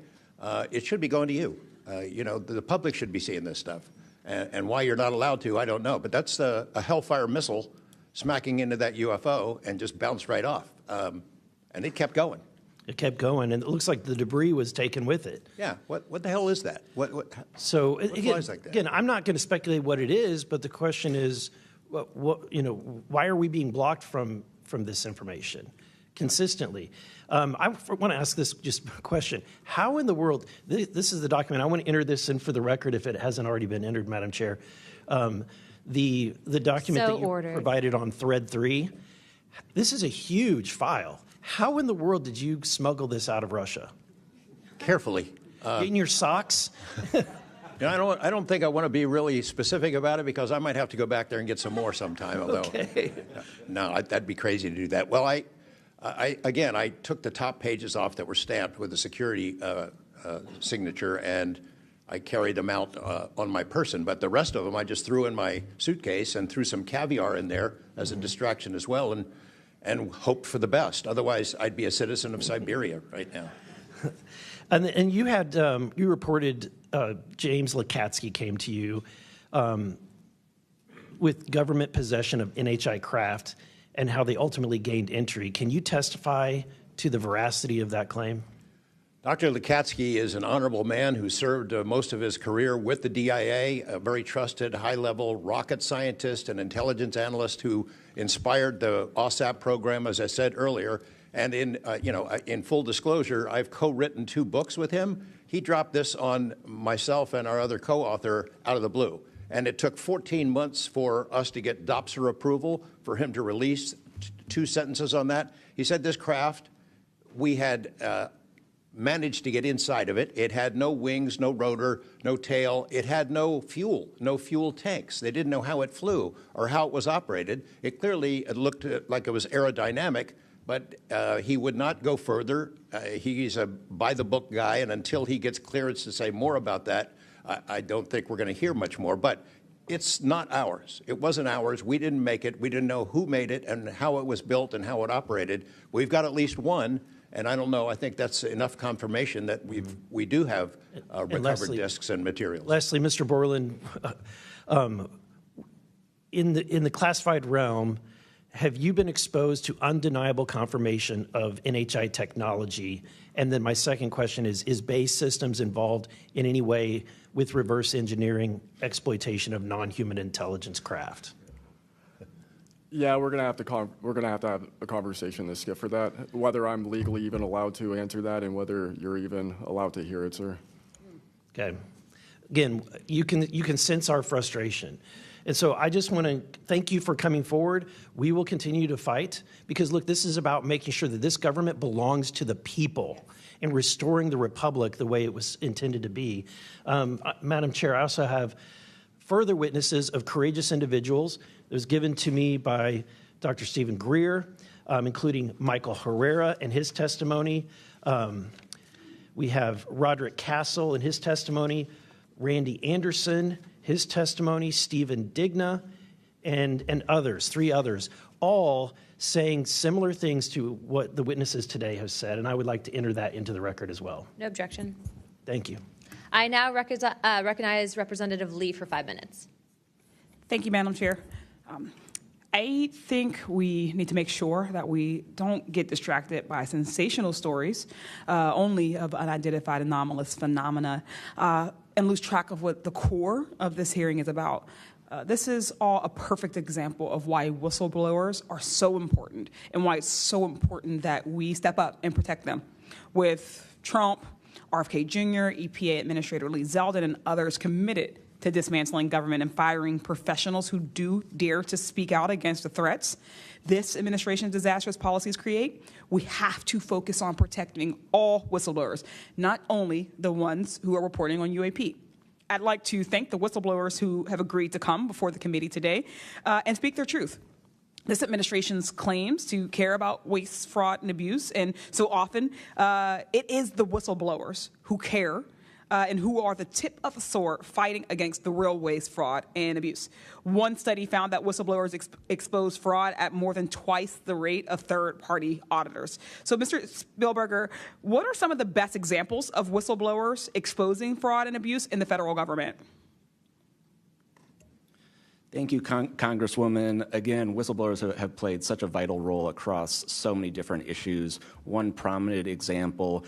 It should be going to you. The public should be seeing this stuff. And why you're not allowed to, I don't know. But that's a Hellfire missile smacking into that UFO and just bounced right off. And it kept going.
It kept going, and it looks like the debris was taken with it.
Yeah. What the hell is that? What flies like that?
Again, I'm not going to speculate what it is, but the question is, why are we being blocked from this information consistently? I want to ask this just question. How in the world, this is the document, I want to enter this in for the record if it hasn't already been entered, Madam Chair. The document that you provided on thread 3, This is a huge file. How in the world did you smuggle this out of Russia?
Carefully.
In your socks?
I don't think I want to be really specific about it because I might have to go back there and get some more sometime. Although,
Okay.
No, that'd be crazy to do that. Well, I took the top pages off that were stamped with a security signature, and I carried them out on my person. But the rest of them I just threw in my suitcase and threw some caviar in there as a distraction as well, and hoped for the best. Otherwise, I'd be a citizen of Siberia right now.
And you had you reported James Lakatsky came to you with government possession of NHI craft and how they ultimately gained entry. Can you testify to the veracity of that claim?
Dr. Lakatsky is an honorable man who served most of his career with the DIA, a very trusted, high-level rocket scientist and intelligence analyst who inspired the OSAP program, as I said earlier. And in full disclosure, I've co-written 2 books with him. He dropped this on myself and our other co-author out of the blue. And it took 14 months for us to get DOPSR approval for him to release 2 sentences on that. He said this craft, we had managed to get inside of it. It had no wings, no rotor, no tail. It had no fuel tanks. They didn't know how it flew or how it was operated. It clearly looked like it was aerodynamic, but he would not go further. He's a by-the-book guy, and until he gets clearance to say more about that, I don't think we're going to hear much more. But it's not ours. It wasn't ours. We didn't make it. We didn't know who made it and how it was built and how it operated. We've got at least one. And I don't know. I think that's enough confirmation that we do have recovered discs and materials.
Lastly, Mr. Borland, in the classified realm, have you been exposed to undeniable confirmation of NHI technology? And then my second question is BASE Systems involved in any way with reverse engineering exploitation of non-human intelligence craft?
Yeah, we're gonna have to have a conversation this Skip for that. Whether I'm legally even allowed to answer that, and whether you're even allowed to hear it, sir.
Okay. Again, you can sense our frustration, and so I just want to thank you for coming forward. We will continue to fight because look, this is about making sure that this government belongs to the people and restoring the republic the way it was intended to be. Madam Chair, I also have further witnesses of courageous individuals. It was given to me by Dr. Stephen Greer, including Michael Herrera and his testimony. We have Roderick Castle and his testimony, Randy Anderson, his testimony, Stephen Digna, and others, 3 others, all saying similar things to what the witnesses today have said, and I would like to enter that into the record as well.
No objection.
Thank you.
I now recognize Representative Lee for 5 minutes.
Thank you, Madam Chair. I think we need to make sure that we don't get distracted by sensational stories only of unidentified anomalous phenomena and lose track of what the core of this hearing is about. This is all a perfect example of why whistleblowers are so important and why it's so important that we step up and protect them. With Trump, RFK Jr., EPA Administrator Lee Zeldin, and others committed to dismantling government and firing professionals who do dare to speak out against the threats this administration's disastrous policies create, we have to focus on protecting all whistleblowers, not only the ones who are reporting on UAP. I'd like to thank the whistleblowers who have agreed to come before the committee today and speak their truth. This administration's claims to care about waste, fraud, and abuse, and so often it is the whistleblowers who care and who are the tip of the sword fighting against the real waste, fraud, and abuse. One study found that whistleblowers expose fraud at more than twice the rate of third-party auditors. So, Mr. Spielberger, what are some of the best examples of whistleblowers exposing fraud and abuse in the federal government?
Thank you, Congresswoman. Again, whistleblowers have played such a vital role across so many different issues. One prominent example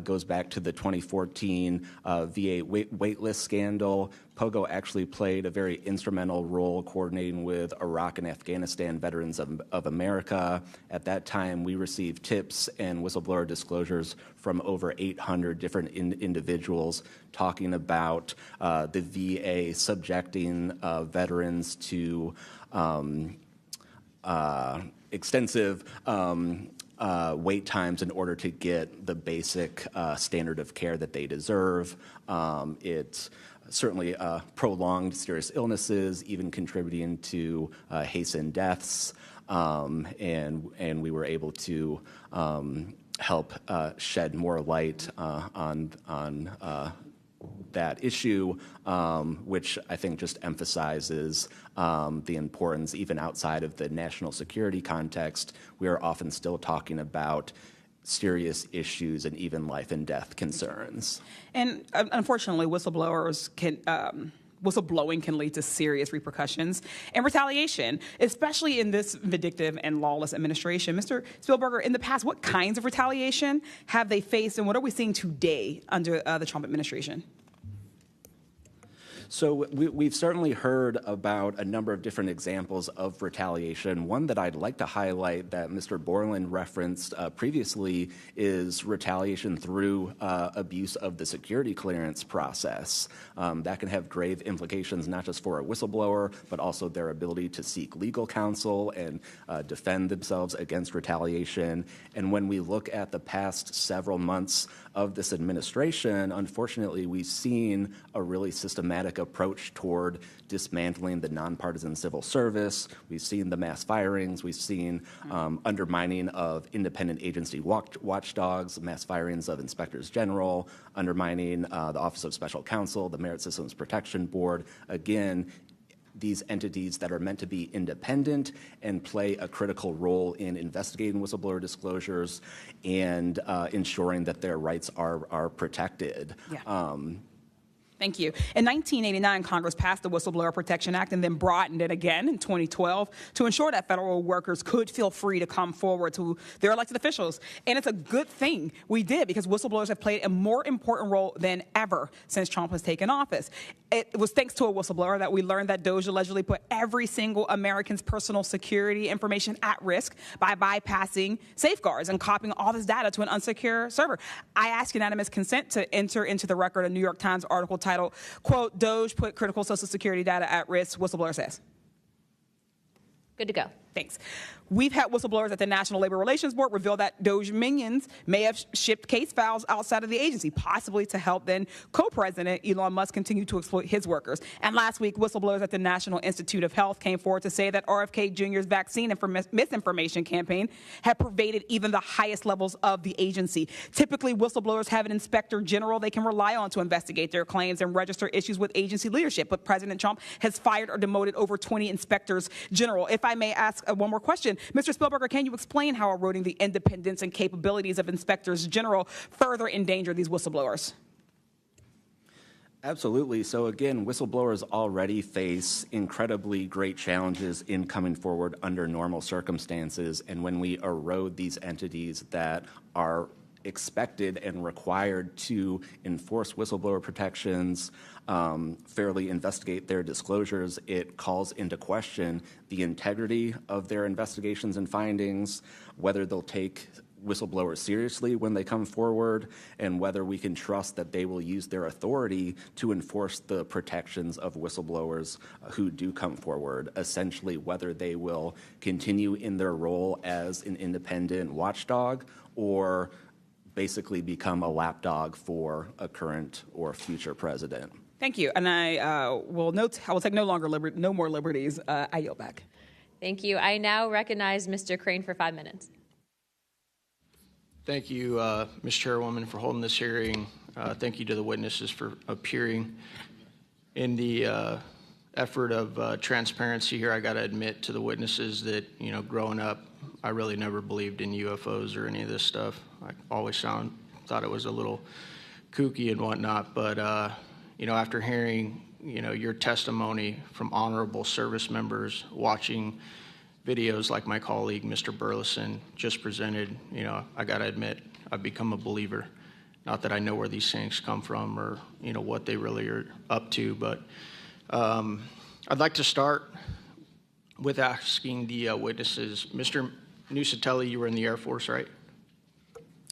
goes back to the 2014 VA waitlist scandal. POGO actually played a very instrumental role coordinating with Iraq and Afghanistan Veterans of America. At that time, we received tips and whistleblower disclosures from over 800 different individuals talking about the VA subjecting veterans to extensive wait times in order to get the basic standard of care that they deserve. It's certainly prolonged serious illnesses, even contributing to hastened deaths, and we were able to help shed more light on that issue, which I think just emphasizes the importance, even outside of the national security context. We are often still talking about serious issues and even life and death concerns.
And unfortunately, whistleblowing can lead to serious repercussions and retaliation, especially in this vindictive and lawless administration. Mr. Spielberger, in the past, what kinds of retaliation have they faced, and what are we seeing today under the Trump administration?
So we've certainly heard about a number of different examples of retaliation. One that I'd like to highlight that Mr. Borland referenced previously is retaliation through abuse of the security clearance process. That can have grave implications not just for a whistleblower, but also their ability to seek legal counsel and defend themselves against retaliation. And when we look at the past several months of this administration, unfortunately, we've seen a really systematic approach toward dismantling the nonpartisan civil service. We've seen the mass firings. We've seen undermining of independent agency watchdogs, mass firings of inspectors general, undermining the Office of Special Counsel, the Merit Systems Protection Board. Again, these entities that are meant to be independent and play a critical role in investigating whistleblower disclosures and ensuring that their rights are protected.
Yeah. Thank you. In 1989, Congress passed the Whistleblower Protection Act and then broadened it again in 2012 to ensure that federal workers could feel free to come forward to their elected officials. And it's a good thing we did, because whistleblowers have played a more important role than ever since Trump has taken office. It was thanks to a whistleblower that we learned that DOJ allegedly put every single American's personal security information at risk by bypassing safeguards and copying all this data to an unsecure server. I ask unanimous consent to enter into the record a New York Times article titled, quote, "DOJ put critical Social Security data at risk," whistleblower says.
Good to go.
Thanks. We've had whistleblowers at the National Labor Relations Board reveal that DOJ minions may have shipped case files outside of the agency, possibly to help then co-president Elon Musk continue to exploit his workers. And last week, whistleblowers at the National Institute of Health came forward to say that RFK Jr.'s vaccine misinformation campaign had pervaded even the highest levels of the agency. Typically, whistleblowers have an inspector general they can rely on to investigate their claims and register issues with agency leadership. But President Trump has fired or demoted over 20 inspectors general. If I may ask one more question, Mr. Spielberger, can you explain how eroding the independence and capabilities of inspectors general further endanger these whistleblowers?
Absolutely. So again, whistleblowers already face incredibly great challenges in coming forward under normal circumstances. And when we erode these entities that are expected and required to enforce whistleblower protections, fairly investigate their disclosures, it calls into question the integrity of their investigations and findings, whether they'll take whistleblowers seriously when they come forward, and whether we can trust that they will use their authority to enforce the protections of whistleblowers who do come forward, essentially whether they will continue in their role as an independent watchdog or basically become a lapdog for a current or future president.
Thank you. And I will take no more liberties. I yield back.
Thank you. I now recognize Mr. Crane for 5 minutes.
Thank you, Ms. Chairwoman, for holding this hearing. Thank you to the witnesses for appearing. In the effort of transparency here, I got to admit to the witnesses that, growing up, I really never believed in UFOs or any of this stuff. I always thought it was a little kooky and whatnot. But, after hearing, your testimony from honorable service members, watching videos like my colleague, Mr. Burleson, just presented, I got to admit, I've become a believer. Not that I know where these things come from or, what they really are up to, but I'd like to start with asking the witnesses. Mr. Nusatelli, you were in the Air Force, right?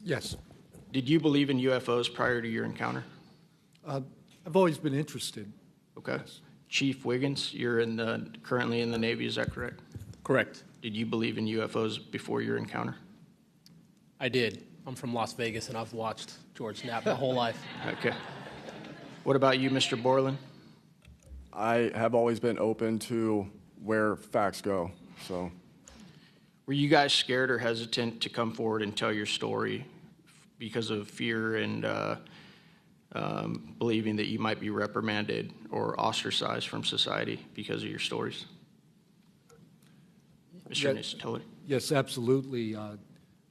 Yes.
Did you believe in UFOs prior to your encounter?
I've always been interested.
Okay.
Yes.
Chief Wiggins, you're currently in the Navy, is that correct?
Correct.
Did you believe in UFOs before your encounter?
I did. I'm from Las Vegas, and I've watched George Knapp my whole life.
Okay. What about you, Mr. Borland?
I have always been open to where facts go, so.
Were you guys scared or hesitant to come forward and tell your story because of fear and believing that you might be reprimanded or ostracized from society because of your stories? Mr. Nisitoli?
Yes, absolutely.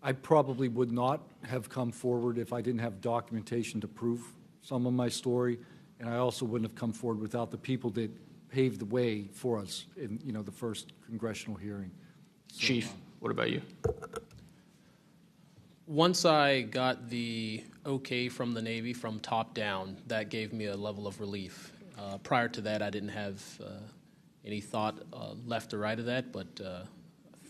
I probably would not have come forward if I didn't have documentation to prove some of my story, and I also wouldn't have come forward without the people that paved the way for us in, the first congressional hearing. So,
Chief, what about you?
Once I got the okay from the Navy from top down, that gave me a level of relief. Prior to that, I didn't have any thought left or right of that, but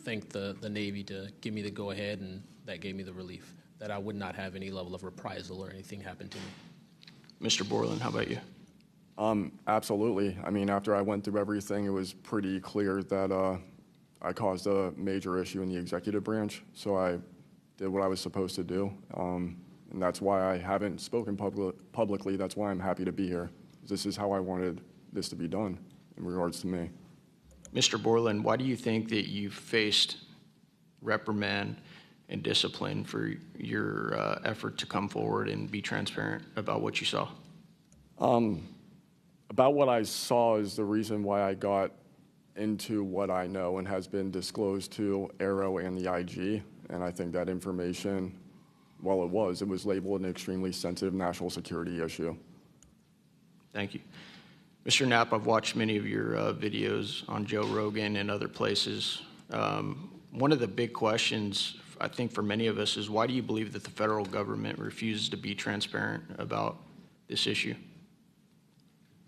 thank the Navy to give me the go-ahead, and that gave me the relief that I would not have any level of reprisal or anything happen to me.
Mr. Borland, how about you?
Absolutely. I mean, after I went through everything, it was pretty clear that I caused a major issue in the executive branch, so I did what I was supposed to do, and that's why I haven't spoken publicly. That's why I'm happy to be here. This is how I wanted this to be done in regards to me.
Mr. Borland, why do you think that you faced reprimand and discipline for your effort to come forward and be transparent about what you saw?
About what I saw is the reason why I got into what I know and has been disclosed to Aero and the IG, and I think that information, well, it was labeled an extremely sensitive national security issue.
Thank you. Mr. Knapp, I've watched many of your videos on Joe Rogan and other places. One of the big questions, I think, for many of us is why do you believe that the federal government refuses to be transparent about this issue?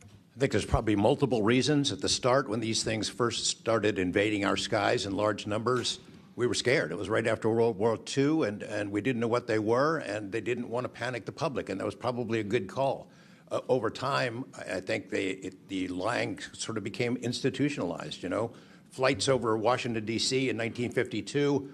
I think there's probably multiple reasons. At the start, when these things first started invading our skies in large numbers, we were scared. It was right after World War II, and we didn't know what they were, and they didn't want to panic the public, and that was probably a good call. Over time, I think the lying sort of became institutionalized, Flights over Washington, D.C. in 1952,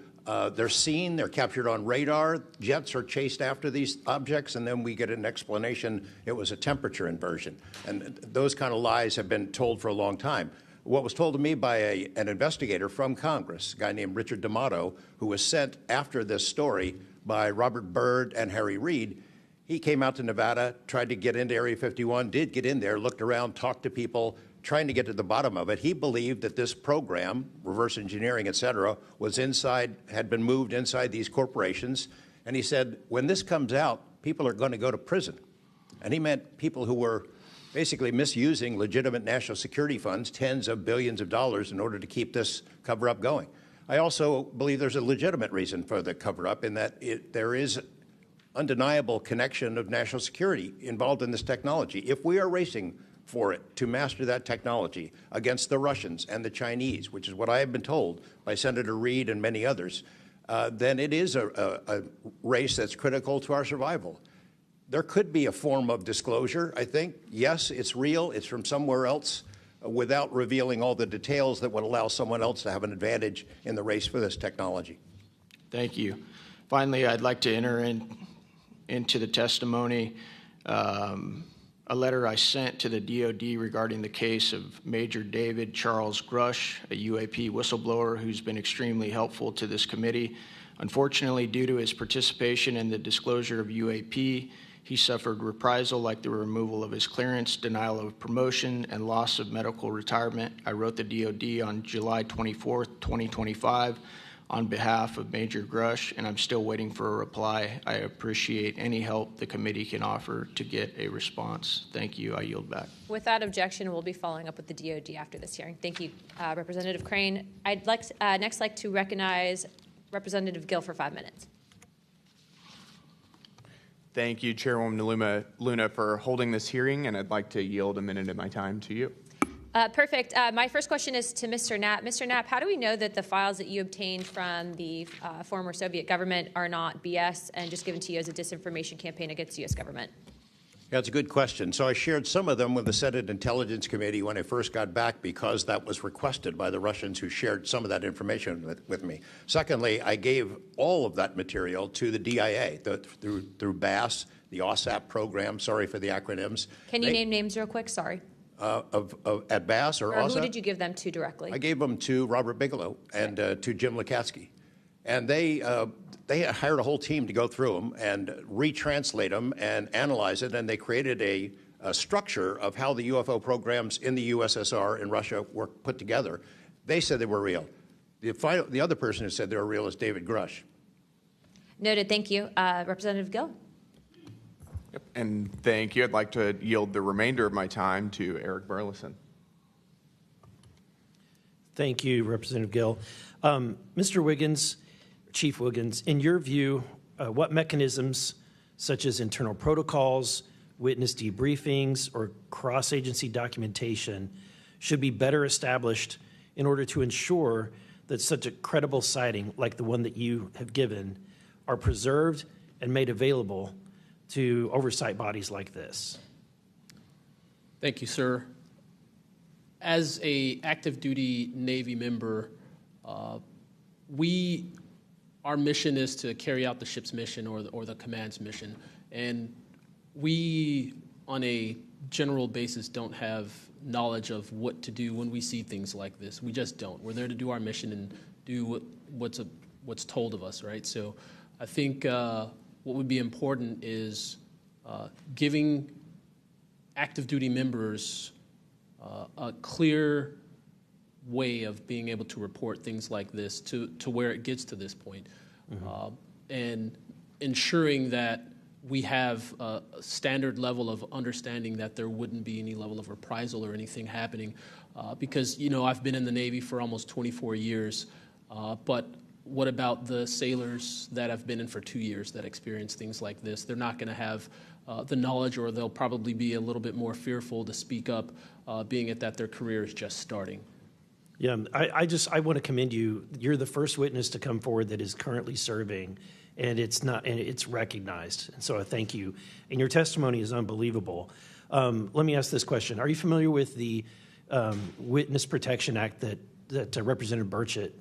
they're seen, they're captured on radar, jets are chased after these objects, and then we get an explanation it was a temperature inversion. And those kind of lies have been told for a long time. What was told to me by an investigator from Congress, a guy named Richard D'Amato, who was sent after this story by Robert Byrd and Harry Reid, he came out to Nevada, tried to get into Area 51, did get in there, looked around, talked to people, trying to get to the bottom of it. He believed that this program, reverse engineering, et cetera, was had been moved inside these corporations. And he said, when this comes out, people are going to go to prison. And he meant people who were basically misusing legitimate national security funds, tens of billions of dollars, in order to keep this cover-up going. I also believe there's a legitimate reason for the cover-up in that there is undeniable connection of national security involved in this technology. If we are racing for it to master that technology against the Russians and the Chinese, which is what I have been told by Senator Reid and many others, then it is a race that's critical to our survival. There could be a form of disclosure, I think. Yes, it's real, it's from somewhere else, without revealing all the details that would allow someone else to have an advantage in the race for this technology.
Thank you. Finally, I'd like to enter into the testimony a letter I sent to the DOD regarding the case of Major David Charles Grush, a UAP whistleblower who's been extremely helpful to this committee. Unfortunately, due to his participation in the disclosure of UAP, he suffered reprisal like the removal of his clearance, denial of promotion, and loss of medical retirement. I wrote the DOD on July 24th, 2025, on behalf of Major Grush, and I'm still waiting for a reply. I appreciate any help the committee can offer to get a response. Thank you. I yield back.
Without objection, we'll be following up with the DOD after this hearing. Thank you, Representative Crane. I'd next like to recognize Representative Gill for 5 minutes.
Thank you, Chairwoman Luna, for holding this hearing, and I'd like to yield a minute of my time to you.
Perfect. My first question is to Mr. Knapp. Mr. Knapp, how do we know that the files that you obtained from the former Soviet government are not BS and just given to you as a disinformation campaign against the U.S. government?
Yeah, it's a good question. So I shared some of them with the Senate Intelligence Committee when I first got back because that was requested by the Russians who shared some of that information with me. Secondly, I gave all of that material to the DIA through BASS, the OSAP program. Sorry for the acronyms.
Can you name names real quick? Sorry.
At BASS or OSAP?
Who did you give them to directly?
I gave them to Robert Bigelow and to Jim Lukatsky. And they hired a whole team to go through them and retranslate them and analyze it, and they created a structure of how the UFO programs in the USSR and Russia were put together. They said they were real. The other person who said they were real is David Grush.
Noted. Thank you. Representative Gill.
Yep. And thank you. I'd like to yield the remainder of my time to Eric Burleson.
Thank you, Representative Gill. Mr. Wiggins, Chief Wiggins, in your view, what mechanisms, such as internal protocols, witness debriefings, or cross-agency documentation, should be better established in order to ensure that such a credible sighting like the one that you have given are preserved and made available to oversight bodies like this?
Thank you, sir. As a active duty Navy member, our mission is to carry out the ship's mission or the command's mission. And we, on a general basis, don't have knowledge of what to do when we see things like this. We just don't. We're there to do our mission and do what's told of us, right? So I think what would be important is giving active duty members a clear way of being able to report things like this to where it gets to this point. And ensuring that we have a standard level of understanding that there wouldn't be any level of reprisal or anything happening. Because, I've been in the Navy for almost 24 years, but what about the sailors that have been in for 2 years that experience things like this? They're not going to have the knowledge, or they'll probably be a little bit more fearful to speak up, being it that their career is just starting.
Yeah, I want to commend you. You're the first witness to come forward that is currently serving, and it's recognized. And so I thank you. And your testimony is unbelievable. Let me ask this question: are you familiar with the Witness Protection Act that Representative Burchett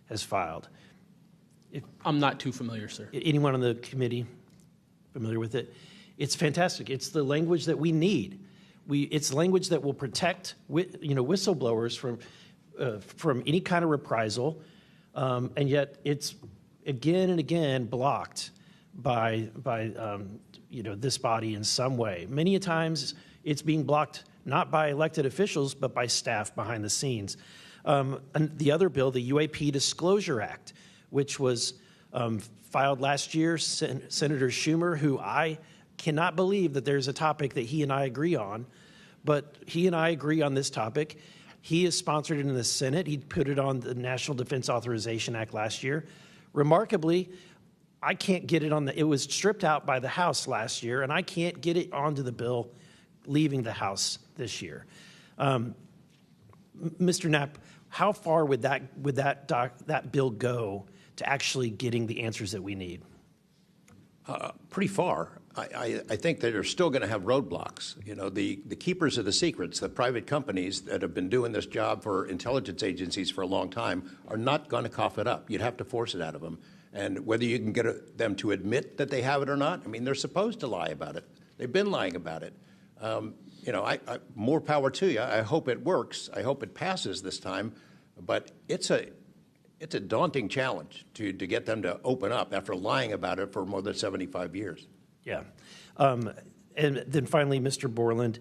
has filed?
I'm not too familiar, sir.
Anyone on the committee familiar with it? It's fantastic. It's the language that we need. It's language that will protect whistleblowers from any kind of reprisal, and yet it's again and again blocked by this body in some way. Many a times it's being blocked not by elected officials but by staff behind the scenes. And the other bill, the UAP Disclosure Act, which was filed last year, Senator Schumer, who I cannot believe that there's a topic that he and I agree on, but he and I agree on this topic. He has sponsored it in the Senate. He put it on the National Defense Authorization Act last year. Remarkably, I can't get it on it was stripped out by the House last year, and I can't get it onto the bill leaving the House this year. Mr. Knapp, how far would that bill go to actually getting the answers that we need?
Pretty far. I think that they're still going to have roadblocks. The keepers of the secrets, the private companies that have been doing this job for intelligence agencies for a long time, are not going to cough it up. You'd have to force it out of them. And whether you can get them to admit that they have it or not, they're supposed to lie about it. They've been lying about it. More power to you. I hope it works. I hope it passes this time. But it's a daunting challenge to get them to open up after lying about it for more than 75 years.
Yeah. And then finally, Mr. Borland,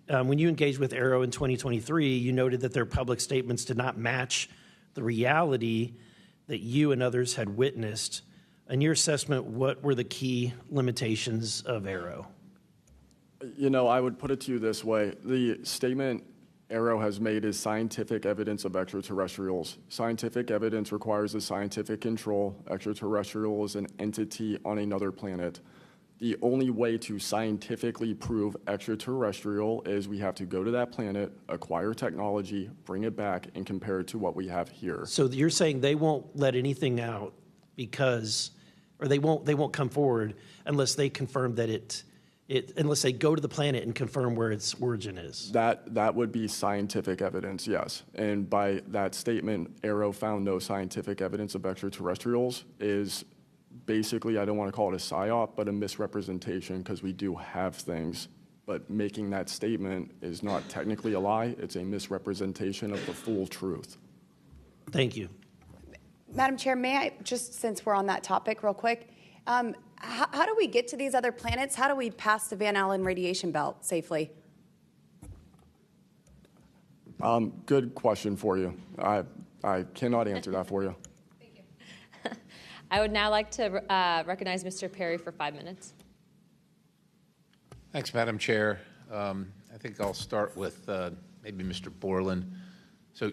when you engaged with Arrow in 2023, you noted that their public statements did not match the reality that you and others had witnessed. In your assessment, what were the key limitations of Arrow?
I would put it to you this way. The statement Arrow has made is scientific evidence of extraterrestrials. Scientific evidence requires a scientific control. Extraterrestrial is an entity on another planet. The only way to scientifically prove extraterrestrial is we have to go to that planet, acquire technology, bring it back, and compare it to what we have here.
So you're saying they won't let anything out or they won't come forward unless they confirm that it unless they go to the planet and confirm where its origin is.
That would be scientific evidence, yes. And by that statement, Arrow found no scientific evidence of extraterrestrials is basically, I don't want to call it a psyop, but a misrepresentation, because we do have things. But making that statement is not technically a lie. It's a misrepresentation of the full truth.
Thank you.
Madam Chair, may I, just since we're on that topic real quick, how do we get to these other planets? How do we pass the Van Allen radiation belt safely?
Good question for you. I cannot answer that for you.
Thank you. I would now like to recognize Mr. Perry for 5 minutes.
Thanks, Madam Chair. I think I'll start with maybe Mr. Borland. So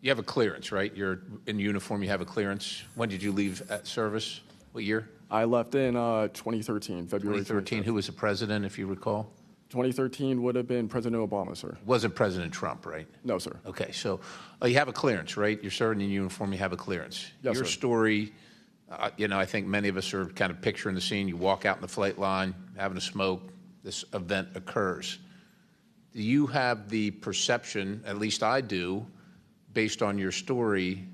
you have a clearance, right? You're in uniform, you have a clearance. When did you leave service? What year?
I left in 2013, February
2013. Who was the president, if you recall?
2013 would have been President Obama, sir.
Wasn't President Trump, right?
No, sir.
Okay, so you have a clearance, right? You're serving in uniform, you have a clearance.
Yes,
Your
sir.
story, I think many of us are kind of picturing the scene. You walk out in the flight line, having a smoke, this event occurs. Do you have the perception, at least I do, based on your story,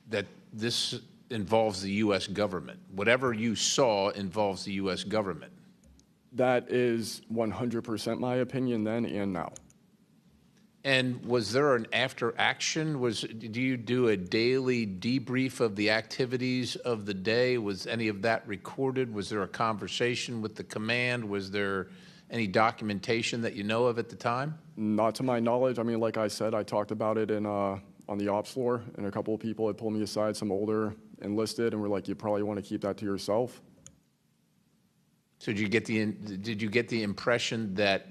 that this involves the U.S. government? Whatever you saw involves the U.S. government.
That is 100% my opinion then and now.
And was there an after action? Do you do a daily debrief of the activities of the day? Was any of that recorded? Was there a conversation with the command? Was there any documentation that you know of at the time?
Not to my knowledge. I mean, like I said, I talked about it on the ops floor, and a couple of people had pulled me aside, some older enlisted, and were like, you probably want to keep that to yourself.
So did you get the impression that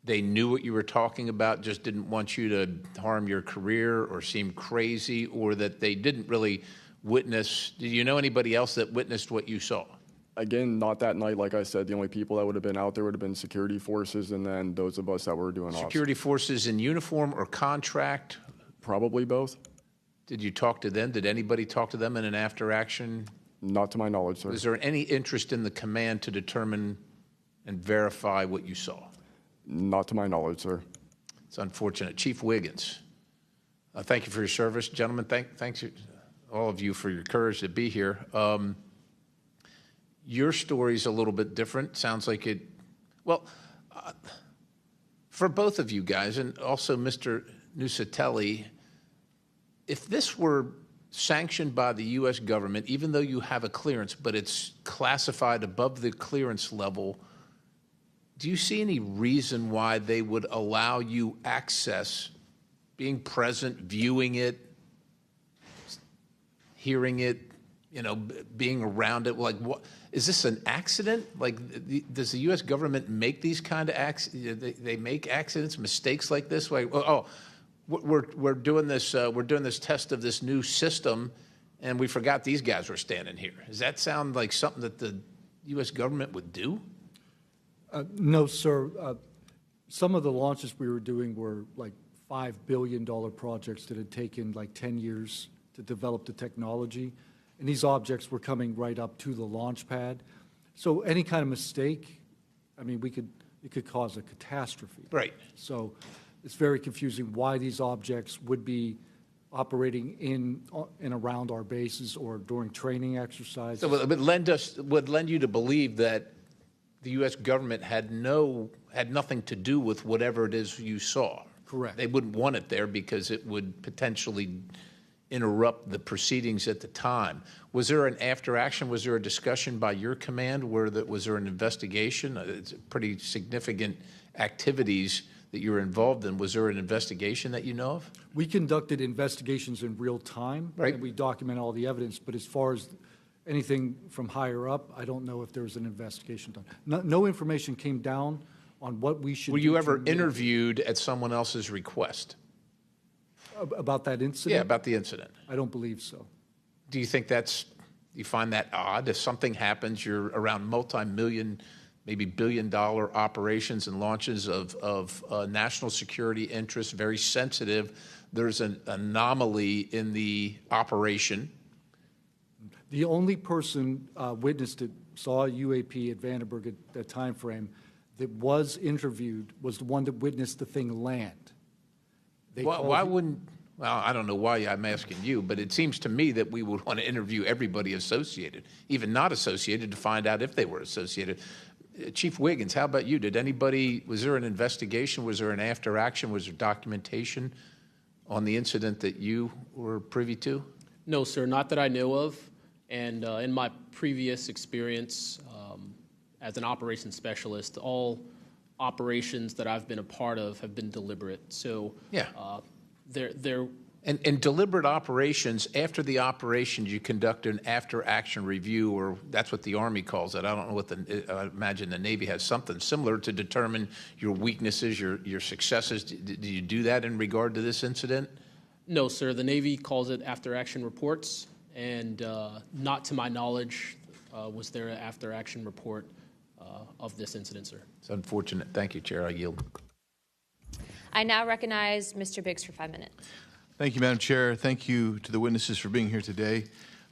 they knew what you were talking about, just didn't want you to harm your career or seem crazy, or that they didn't really witness? Did you know anybody else that witnessed what you saw?
Again, not that night. Like I said, the only people that would have been out there would have been security forces, and then those of us that were doing ops.
Security forces in uniform or contract?
Probably both.
Did you talk to them? Did anybody talk to them in an after action?
Not to my knowledge, sir.
Was there any interest in the command to determine and verify what you saw?
Not to my knowledge, sir.
It's unfortunate. Chief Wiggins, thank you for your service. Gentlemen, thanks all of you for your courage to be here. Your story's a little bit different. Sounds like it, well, for both of you guys, and also Mr. Nusatelli, if this were sanctioned by the U.S. government, even though you have a clearance, but it's classified above the clearance level, do you see any reason why they would allow you access, being present, viewing it, hearing it, being around it? Like, what is this, an accident? Like, does the U.S. government make these kind of accidents? They make accidents, mistakes like this? Like, we're doing this test of this new system, and we forgot these guys were standing here. Does that sound like something that the U.S. government would do?
No, sir. Some of the launches we were doing were like $5 billion projects that had taken like 10 years to develop the technology. And these objects were coming right up to the launch pad. So any kind of mistake, I mean, it could cause a catastrophe.
Right.
So it's very confusing why these objects would be operating in and around our bases or during training exercises.
So it would lend you to believe that the U.S. government had nothing to do with whatever it is you saw.
Correct.
They wouldn't want it there because it would potentially interrupt the proceedings at the time. Was there an after action? Was there a discussion by your command? Was there an investigation? It's pretty significant activities that you were involved in. Was there an investigation that you know of?
We conducted investigations in real time,
right,
and we document all the evidence. But as far as anything from higher up, I don't know if there was an investigation done. No information came down on what we should do.
Were you ever interviewed at someone else's request?
About that incident?
Yeah, about the incident. I
don't believe so.
Do you think you find that odd? If something happens, you're around multi-million, maybe billion-dollar operations and launches of national security interests, very sensitive. There's an anomaly in the operation.
The only person witnessed it, saw a UAP at Vandenberg at that time frame, that was interviewed was the one that witnessed the thing land.
Why wouldn't, well, I don't know why I'm asking you, but it seems to me that we would want to interview everybody associated, even not associated, to find out if they were associated. Chief Wiggins, how about you? Was there an investigation? Was there an after action? Was there documentation on the incident that you were privy to?
No, sir, not that I know of. And in my previous experience as an operations specialist, all operations that I've been a part of have been deliberate. So
yeah,
they're
And deliberate operations, after the operations, you conduct an after-action review, or that's what the Army calls it. I don't know what I imagine the Navy has something similar to determine your weaknesses, your successes. Did you do that in regard to this incident?
No, sir. The Navy calls it after-action reports, and not to my knowledge was there an after-action report of this incident, sir.
It's unfortunate. Thank you, Chair. I yield.
I now recognize Mr. Biggs for 5 minutes.
Thank you, Madam Chair. Thank you to the witnesses for being here today.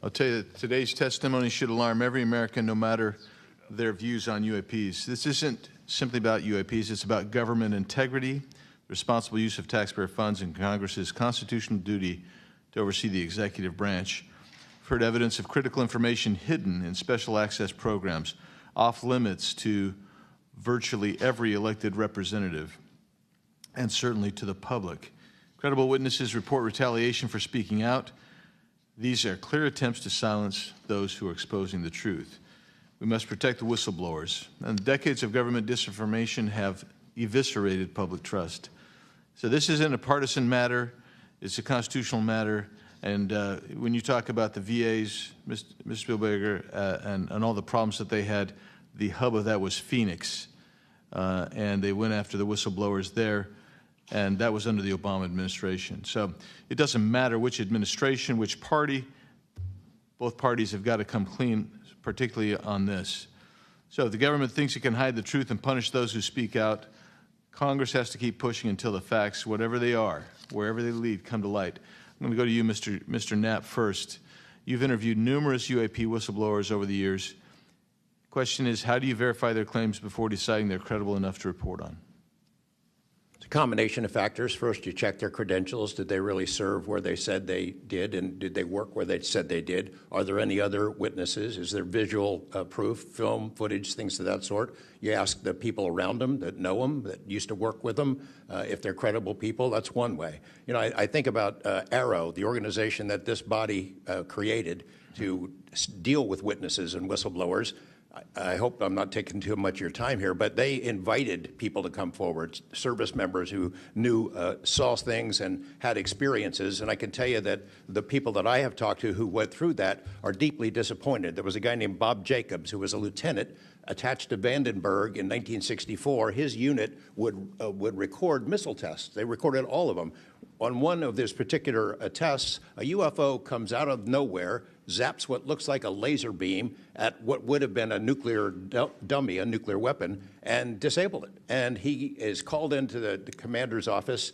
I'll tell you that today's testimony should alarm every American, no matter their views on UAPs. This isn't simply about UAPs. It's about government integrity, responsible use of taxpayer funds, and Congress's constitutional duty to oversee the executive branch. I've heard evidence of critical information hidden in special access programs, off limits to virtually every elected representative, and certainly to the public. Credible witnesses report retaliation for speaking out. These are clear attempts to silence those who are exposing the truth. We must protect the whistleblowers. And decades of government disinformation have eviscerated public trust. So this isn't a partisan matter. It's a constitutional matter. And when you talk about the VAs, Mr. Spielberger, and all the problems that they had, the hub of that was Phoenix. And they went after the whistleblowers there. And that was under the Obama administration. So it doesn't matter which administration, which party, both parties have got to come clean, particularly on this. So if the government thinks it can hide the truth and punish those who speak out, Congress has to keep pushing until the facts, whatever they are, wherever they lead, come to light. I'm going to go to you, Mr. Knapp, first. You've interviewed numerous UAP whistleblowers over the years. The question is, how do you verify their claims before deciding they're credible enough to report on?
It's a combination of factors. First, you check their credentials. Did they really serve where they said they did, and did they work where they said they did? Are there any other witnesses? Is there visual proof, film, footage, things of that sort? You ask the people around them that know them, that used to work with them, if they're credible people. That's one way. You know, I think about Arrow, the organization that this body created to deal with witnesses and whistleblowers. I hope I'm not taking too much of your time here, but they invited people to come forward, service members who saw things and had experiences. And I can tell you that the people that I have talked to who went through that are deeply disappointed. There was a guy named Bob Jacobs who was a lieutenant attached to Vandenberg in 1964. His unit would record missile tests. They recorded all of them. On one of these particular tests, a UFO comes out of nowhere, zaps what looks like a laser beam at what would have been a nuclear dummy, a nuclear weapon, and disabled it. And he is called into the commander's office.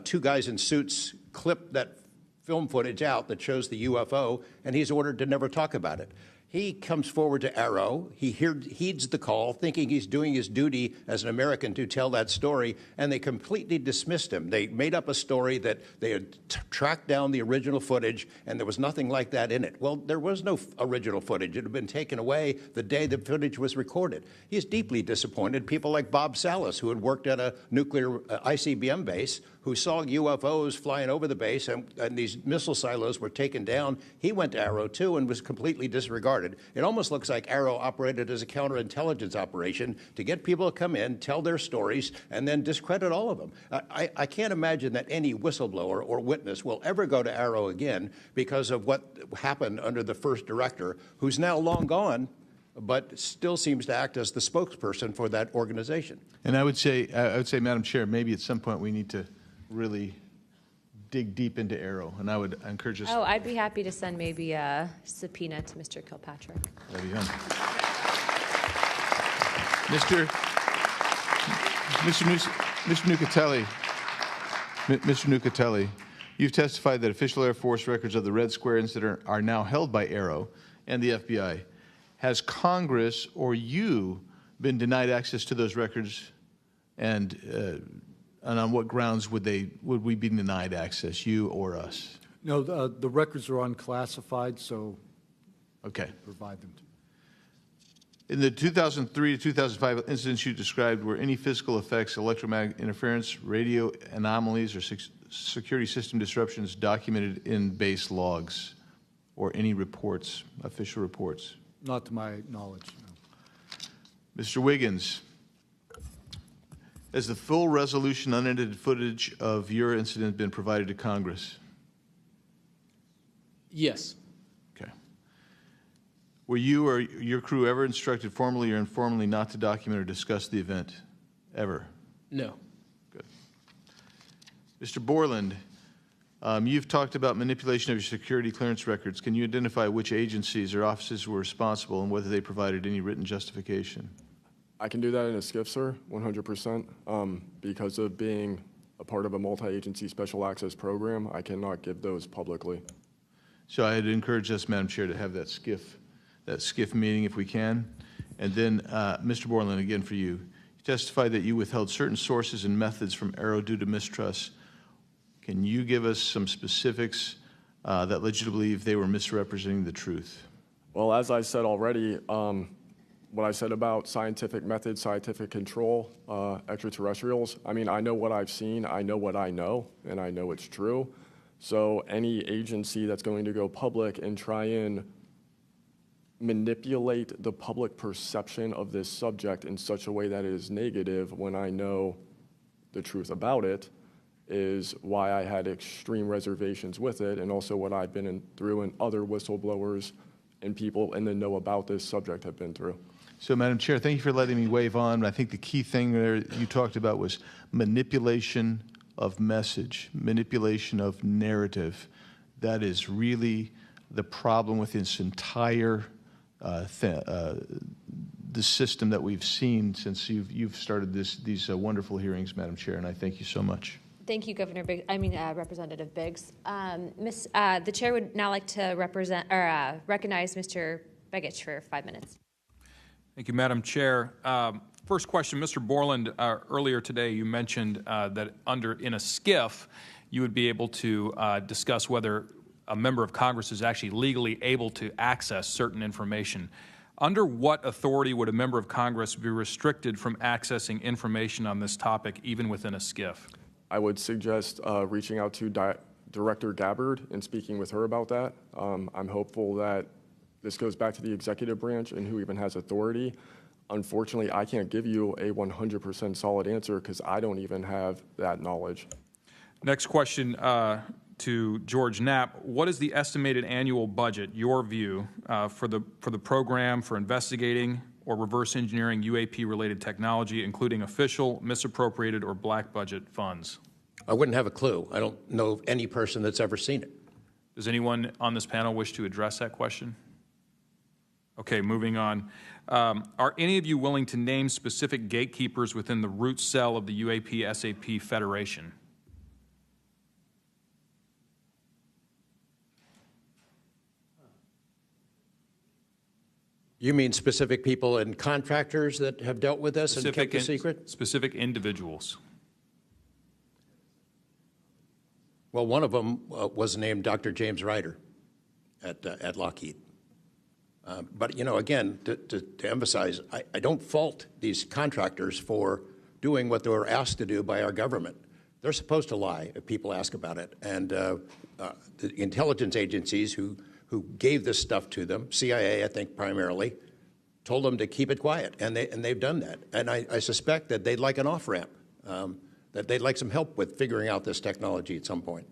Two guys in suits clip that film footage out that shows the UFO, and he's ordered to never talk about it. He comes forward to Arrow. He heeds the call, thinking he's doing his duty as an American to tell that story, and they completely dismissed him. They made up a story that they had tracked down the original footage, and there was nothing like that in it. Well, there was no original footage. It had been taken away the day the footage was recorded. He's deeply disappointed. People like Bob Salas, who had worked at a nuclear ICBM base, who saw UFOs flying over the base, and these missile silos were taken down. He went to Arrow, too, and was completely disregarded. It almost looks like Arrow operated as a counterintelligence operation to get people to come in, tell their stories, and then discredit all of them. I can't imagine that any whistleblower or witness will ever go to Arrow again because of what happened under the first director, who's now long gone, but still seems to act as the spokesperson for that organization.
And I would say, Madam Chair, maybe at some point we need to really dig deep into Arrow, and I would encourage us.
Oh, I'd be happy to send maybe a subpoena to Mr. Kilpatrick.
That'd be fun. Mr. Nucatelli, You've testified that official Air Force records of the Red Square incident are now held by Aero and the FBI. Has Congress or you been denied access to those records, and on what grounds would we be denied access, you or us?
No, the records are unclassified, so
okay,
provide them to.
In the 2003 to 2005 incidents you described, were any physical effects, electromagnetic interference, radio anomalies, or security system disruptions documented in base logs or any reports, official reports?
Not to my knowledge, no.
Mr. Wiggins, has the full resolution unedited footage of your incident been provided to Congress?
Yes.
Okay. Were you or your crew ever instructed formally or informally not to document or discuss the event? Ever?
No.
Good. Mr. Borland, you've talked about manipulation of your security clearance records. Can you identify which agencies or offices were responsible and whether they provided any written justification?
I can do that in a skiff, sir, 100%. Because of being a part of a multi-agency special access program, I cannot give those publicly.
So I'd encourage us, Madam Chair, to have that skiff meeting if we can. And then, Mr. Borland, again for you. You testified that you withheld certain sources and methods from Aero due to mistrust. Can you give us some specifics that led you to believe they were misrepresenting the truth?
Well, as I said already, what I said about scientific methods, scientific control, extraterrestrials, I mean, I know what I've seen, I know what I know, and I know it's true. So any agency that's going to go public and try and manipulate the public perception of this subject in such a way that it is negative when I know the truth about it is why I had extreme reservations with it, and also what I've been through and other whistleblowers and people in the know about this subject have been through.
So, Madam Chair, thank you for letting me wave on. I think the key thing there you talked about was manipulation of message, manipulation of narrative. That is really the problem with this entire the system that we've seen since you've started these wonderful hearings, Madam Chair, and I thank you so much.
Thank you, Representative Biggs. The chair would now like to recognize Mr. Begich for 5 minutes.
Thank you, Madam Chair. First question, Mr. Borland, earlier today you mentioned that in a skiff you would be able to discuss whether a member of Congress is actually legally able to access certain information. Under what authority would a member of Congress be restricted from accessing information on this topic, even within a skiff?
I would suggest reaching out to Director Gabbard and speaking with her about that. I'm hopeful that this goes back to the executive branch and who even has authority. Unfortunately, I can't give you a 100% solid answer because I don't even have that knowledge.
Next question to George Knapp. What is the estimated annual budget, your view, for the program for investigating or reverse engineering UAP-related technology, including official, misappropriated, or black budget funds?
I wouldn't have a clue. I don't know of any person that's ever seen it.
Does anyone on this panel wish to address that question? Okay, moving on. Are any of you willing to name specific gatekeepers within the root cell of the UAP-SAP Federation?
You mean specific people and contractors that have dealt with this and kept the secret?
Specific individuals.
Well, one of them was named Dr. James Ryder at Lockheed. But, you know, again, to emphasize, I don't fault these contractors for doing what they were asked to do by our government. They're supposed to lie if people ask about it. And the intelligence agencies who gave this stuff to them, CIA, I think primarily, told them to keep it quiet, and they've done that. And I suspect that they'd like an off-ramp, that they'd like some help with figuring out this technology at some point.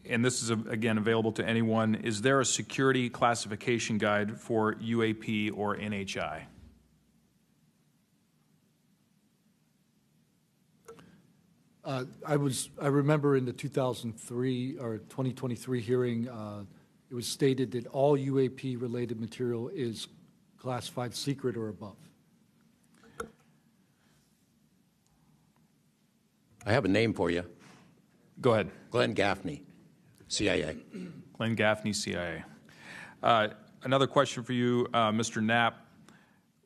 And this is, again, available to anyone, is there a security classification guide for UAP or NHI?
I remember in the 2003 or 2023 hearing, it was stated that all UAP-related material is classified secret or above.
I have a name for you.
Go ahead.
Glenn Gaffney. CIA.
Glenn Gaffney, CIA. Another question for you, Mr. Knapp.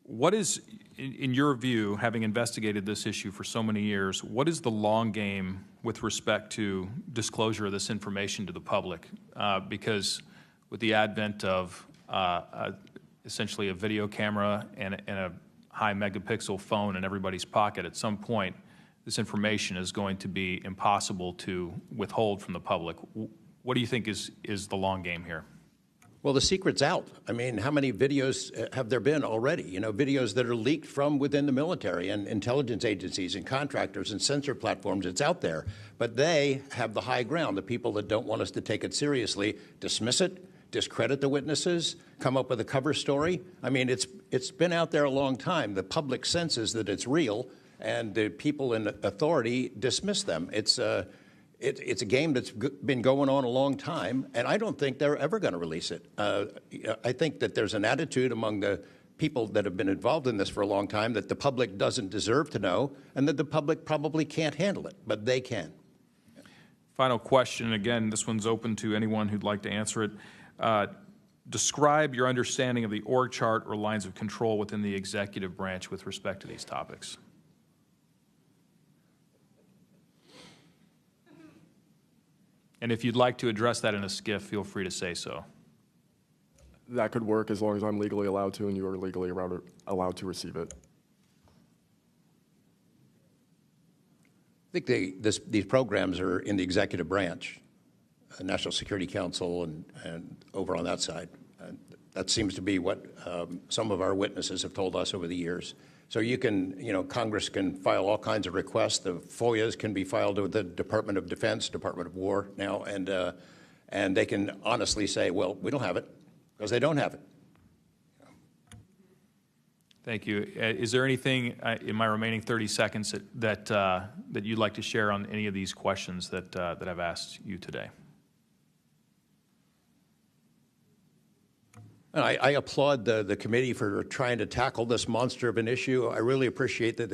What is, in your view, having investigated this issue for so many years, what is the long game with respect to disclosure of this information to the public? Because with the advent of essentially a video camera and a high megapixel phone in everybody's pocket, at some point, this information is going to be impossible to withhold from the public. What do you think is the long game here?
Well, the secret's out. I mean, how many videos have there been already? You know, videos that are leaked from within the military and intelligence agencies and contractors and sensor platforms. It's out there. But they have the high ground. The people that don't want us to take it seriously dismiss it, discredit the witnesses, come up with a cover story. I mean, it's been out there a long time. The public senses that it's real, and the people in authority dismiss them. It's a game that's been going on a long time, and I don't think they're ever going to release it. I think that there's an attitude among the people that have been involved in this for a long time that the public doesn't deserve to know, and that the public probably can't handle it, but they can.
Final question, again, this one's open to anyone who'd like to answer it. Describe your understanding of the org chart or lines of control within the executive branch with respect to these topics. And if you'd like to address that in a skiff, feel free to say so.
That could work as long as I'm legally allowed to and you are legally allowed to receive it.
I think these programs are in the executive branch, the National Security Council, and over on that side. That seems to be what some of our witnesses have told us over the years. So you can, Congress can file all kinds of requests. The FOIAs can be filed with the Department of Defense, Department of War now, and they can honestly say, well, we don't have it, because they don't have it.
Thank you. Is there anything in my remaining 30 seconds that you'd like to share on any of these questions that I've asked you today?
I applaud the committee for trying to tackle this monster of an issue. I really appreciate that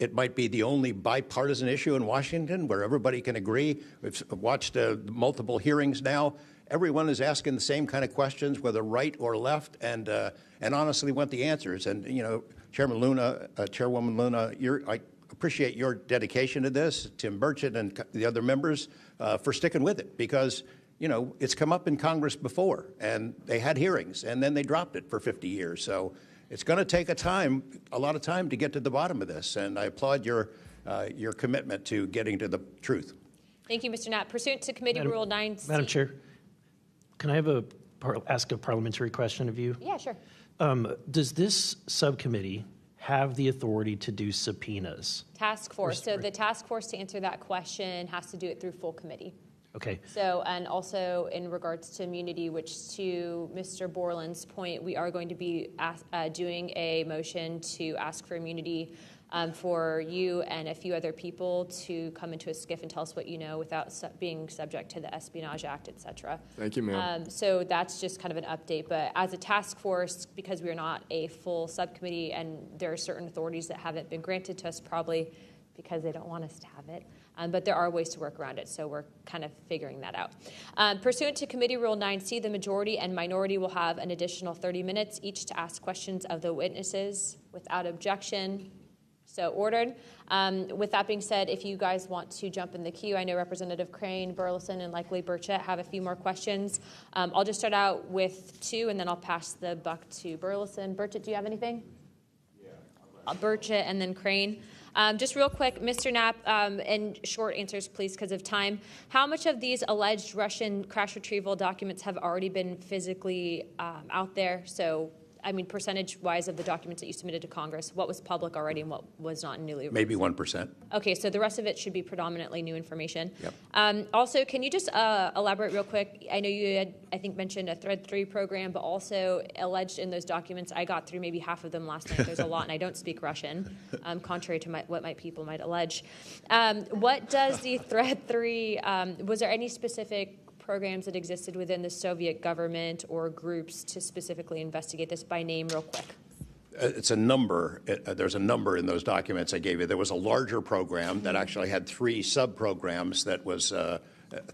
it might be the only bipartisan issue in Washington where everybody can agree. We've watched multiple hearings now. Everyone is asking the same kind of questions, whether right or left, and honestly want the answers. And Chairman Luna, Chairwoman Luna, I appreciate your dedication to this, Tim Burchett and the other members, for sticking with it, because it's come up in Congress before, and they had hearings, and then they dropped it for 50 years. So it's going to take a lot of time to get to the bottom of this, and I applaud your commitment to getting to the truth.
Thank you, Mr. Knapp. Pursuant to Committee Rule 9C.
Madam Chair, can I ask a parliamentary question of you?
Yeah, sure.
Does this subcommittee have the authority to do subpoenas?
Task force. So the task force, to answer that question, has to do it through full committee.
Okay.
So, and also in regards to immunity, which to Mr. Borland's point, we are going to be doing a motion to ask for immunity for you and a few other people to come into a skiff and tell us what you know without being subject to the Espionage Act, et cetera.
Thank you, ma'am.
So that's just kind of an update. But as a task force, because we are not a full subcommittee and there are certain authorities that haven't been granted to us, probably because they don't want us to have it. But there are ways to work around it, so we're kind of figuring that out. Pursuant to Committee Rule 9C, the majority and minority will have an additional 30 minutes each to ask questions of the witnesses without objection. So ordered. With that being said, if you guys want to jump in the queue, I know Representative Crane, Burleson, and likely Burchett have a few more questions. I'll just start out with two, and then I'll pass the buck to Burleson. Burchett, do you have anything? Yeah. Burchett and then Crane. Just real quick, Mr. Knapp, and short answers, please, because of time. How much of these alleged Russian crash retrieval documents have already been physically out there? So, I mean, percentage-wise of the documents that you submitted to Congress, what was public already and what was not newly released?
Maybe 1%.
Okay, so the rest of it should be predominantly new information.
Yep.
Also, can you just elaborate real quick? I know you had, I think, mentioned a Thread 3 program, but also alleged in those documents, I got through maybe half of them last night. There's a lot, and I don't speak Russian, contrary to what my people might allege. What does the Thread 3, was there any specific programs that existed within the Soviet government or groups to specifically investigate this by name real quick?
It's a number. There's a number in those documents I gave you. There was a larger program that actually had 3 sub-programs that was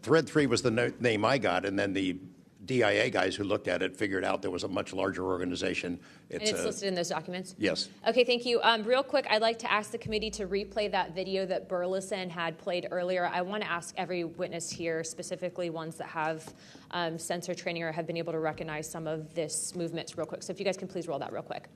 Thread 3 was the name I got, and then the DIA guys who looked at it figured out there was a much larger organization.
And it's listed in those documents?
Yes.
Okay, thank you. Real quick, I'd like to ask the committee to replay that video that Burleson had played earlier. I want to ask every witness here, specifically ones that have sensor training or have been able to recognize some of this movements real quick. So if you guys can please roll that real quick.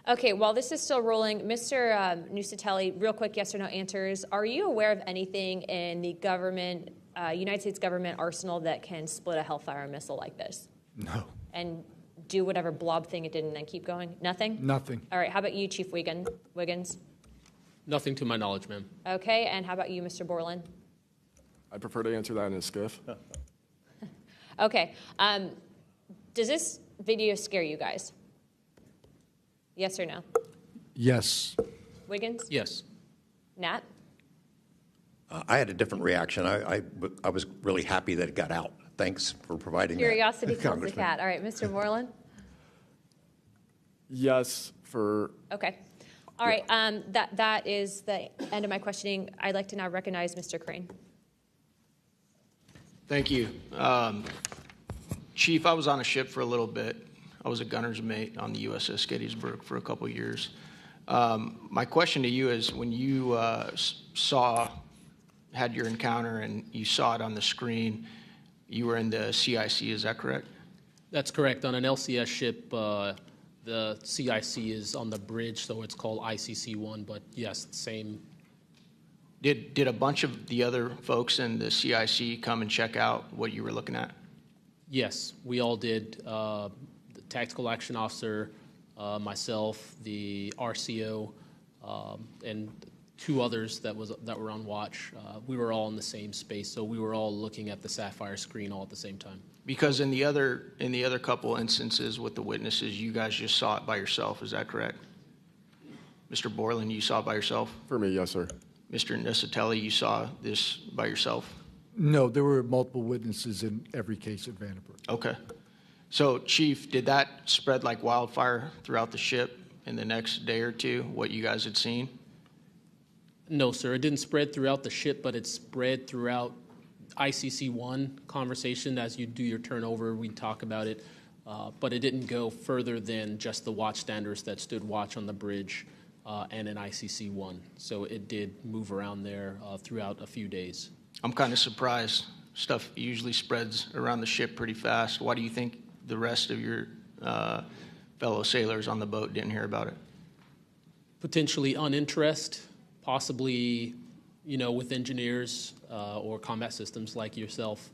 Okay, while this is still rolling, Mr. Nusatelli, real quick yes or no answers. Are you aware of anything in the government, United States government arsenal that can split a Hellfire missile like this?
No.
And do whatever blob thing it did and then keep going? Nothing?
Nothing.
All right, how about you, Chief Wiggins?
Nothing to my knowledge, ma'am.
Okay, and how about you, Mr. Borland?
I prefer to answer that in a skiff.
Okay, does this video scare you guys? Yes or no?
Yes.
Wiggins?
Yes.
Nat?
I had a different reaction. I was really happy that it got out. Thanks for providing
Curiosity
that,
kills the
Congressman.
cat. All right, Mr. Borland?
Yes, for
Okay. All right, that is the end of my questioning. I'd like to now recognize Mr. Crane.
Thank you. Chief, I was on a ship for a little bit. I was a gunner's mate on the USS Gettysburg for a couple years. My question to you is, when you had your encounter and you saw it on the screen, you were in the CIC, is that correct?
That's correct. On an LCS ship, the CIC is on the bridge, so it's called ICC-1, but yes, same.
Did a bunch of the other folks in the CIC come and check out what you were looking at?
Yes, we all did. The tactical action officer, myself, the RCO, and two others that were on watch. We were all in the same space, so we were all looking at the Sapphire screen all at the same time.
Because in the other couple instances with the witnesses, you guys just saw it by yourself. Is that correct? Mr. Borland, you saw it by yourself?
For me, yes, sir.
Mr. Nusatelli, you saw this by yourself?
No, there were multiple witnesses in every case at Vandenberg.
Okay. So, Chief, did that spread like wildfire throughout the ship in the next day or two, what you guys had seen?
No, sir. It didn't spread throughout the ship, but it spread throughout ICC-1 conversation. As you do your turnover, we talk about it. But it didn't go further than just the watchstanders that stood watch on the bridge and in ICC-1. So it did move around there throughout a few days.
I'm kind of surprised. Stuff usually spreads around the ship pretty fast. Why do you think the rest of your fellow sailors on the boat didn't hear about it?
Potentially uninterest, possibly, with engineers or combat systems like yourself,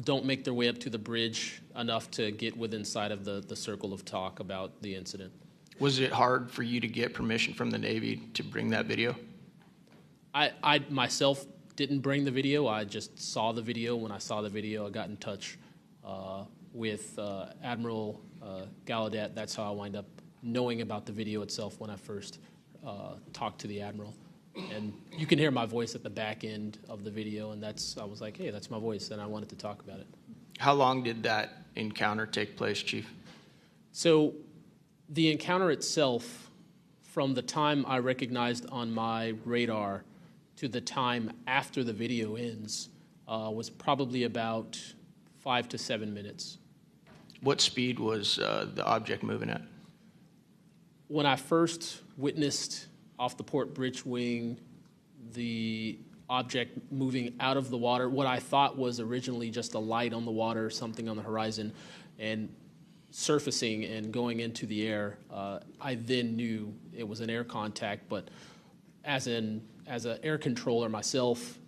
don't make their way up to the bridge enough to get within sight of the circle of talk about the incident.
Was it hard for you to get permission from the Navy to bring that video?
I myself didn't bring the video. I just saw the video. When I saw the video, I got in touch with Admiral Gallaudet. That's how I wind up knowing about the video itself when I first talked to the Admiral. And you can hear my voice at the back end of the video, and I was like, hey, that's my voice, and I wanted to talk about it.
How long did that encounter take place, Chief?
So the encounter itself, from the time I recognized on my radar to the time after the video ends, was probably about 5 to 7 minutes.
What speed was the object moving at?
When I first witnessed off the port bridge wing the object moving out of the water, what I thought was originally just a light on the water, something on the horizon, and surfacing and going into the air, I then knew it was an air contact. But as an air controller myself,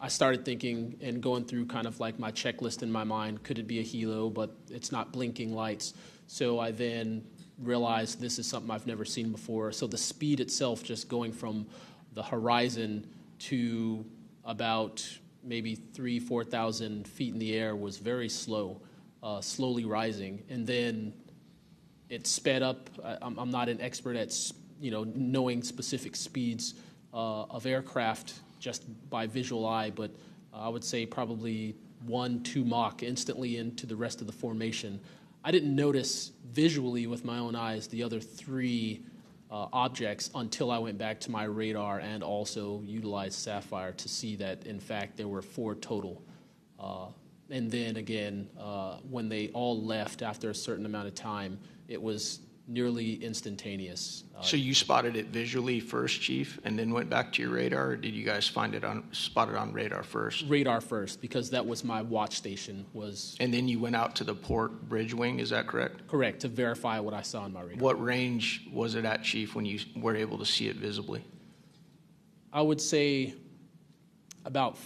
I started thinking and going through kind of like my checklist in my mind. Could it be a helo? But it's not blinking lights. So I then realized this is something I've never seen before. So the speed itself, just going from the horizon to about maybe 4,000 feet in the air was very slow, slowly rising, and then it sped up. I'm not an expert at knowing specific speeds of aircraft just by visual eye, but I would say probably 1-2 Mach instantly into the rest of the formation. I didn't notice visually with my own eyes the other 3 objects until I went back to my radar and also utilized Sapphire to see that, in fact, there were 4 total. And then again, when they all left after a certain amount of time, it was nearly instantaneous.
So you spotted it visually first, Chief, and then went back to your radar, or did you guys spot it on radar first?
Radar first, because that was my watch station.
And then you went out to the port bridge wing, is that correct?
Correct, to verify what I saw on my radar.
What range was it at, Chief, when you were able to see it visibly?
I would say about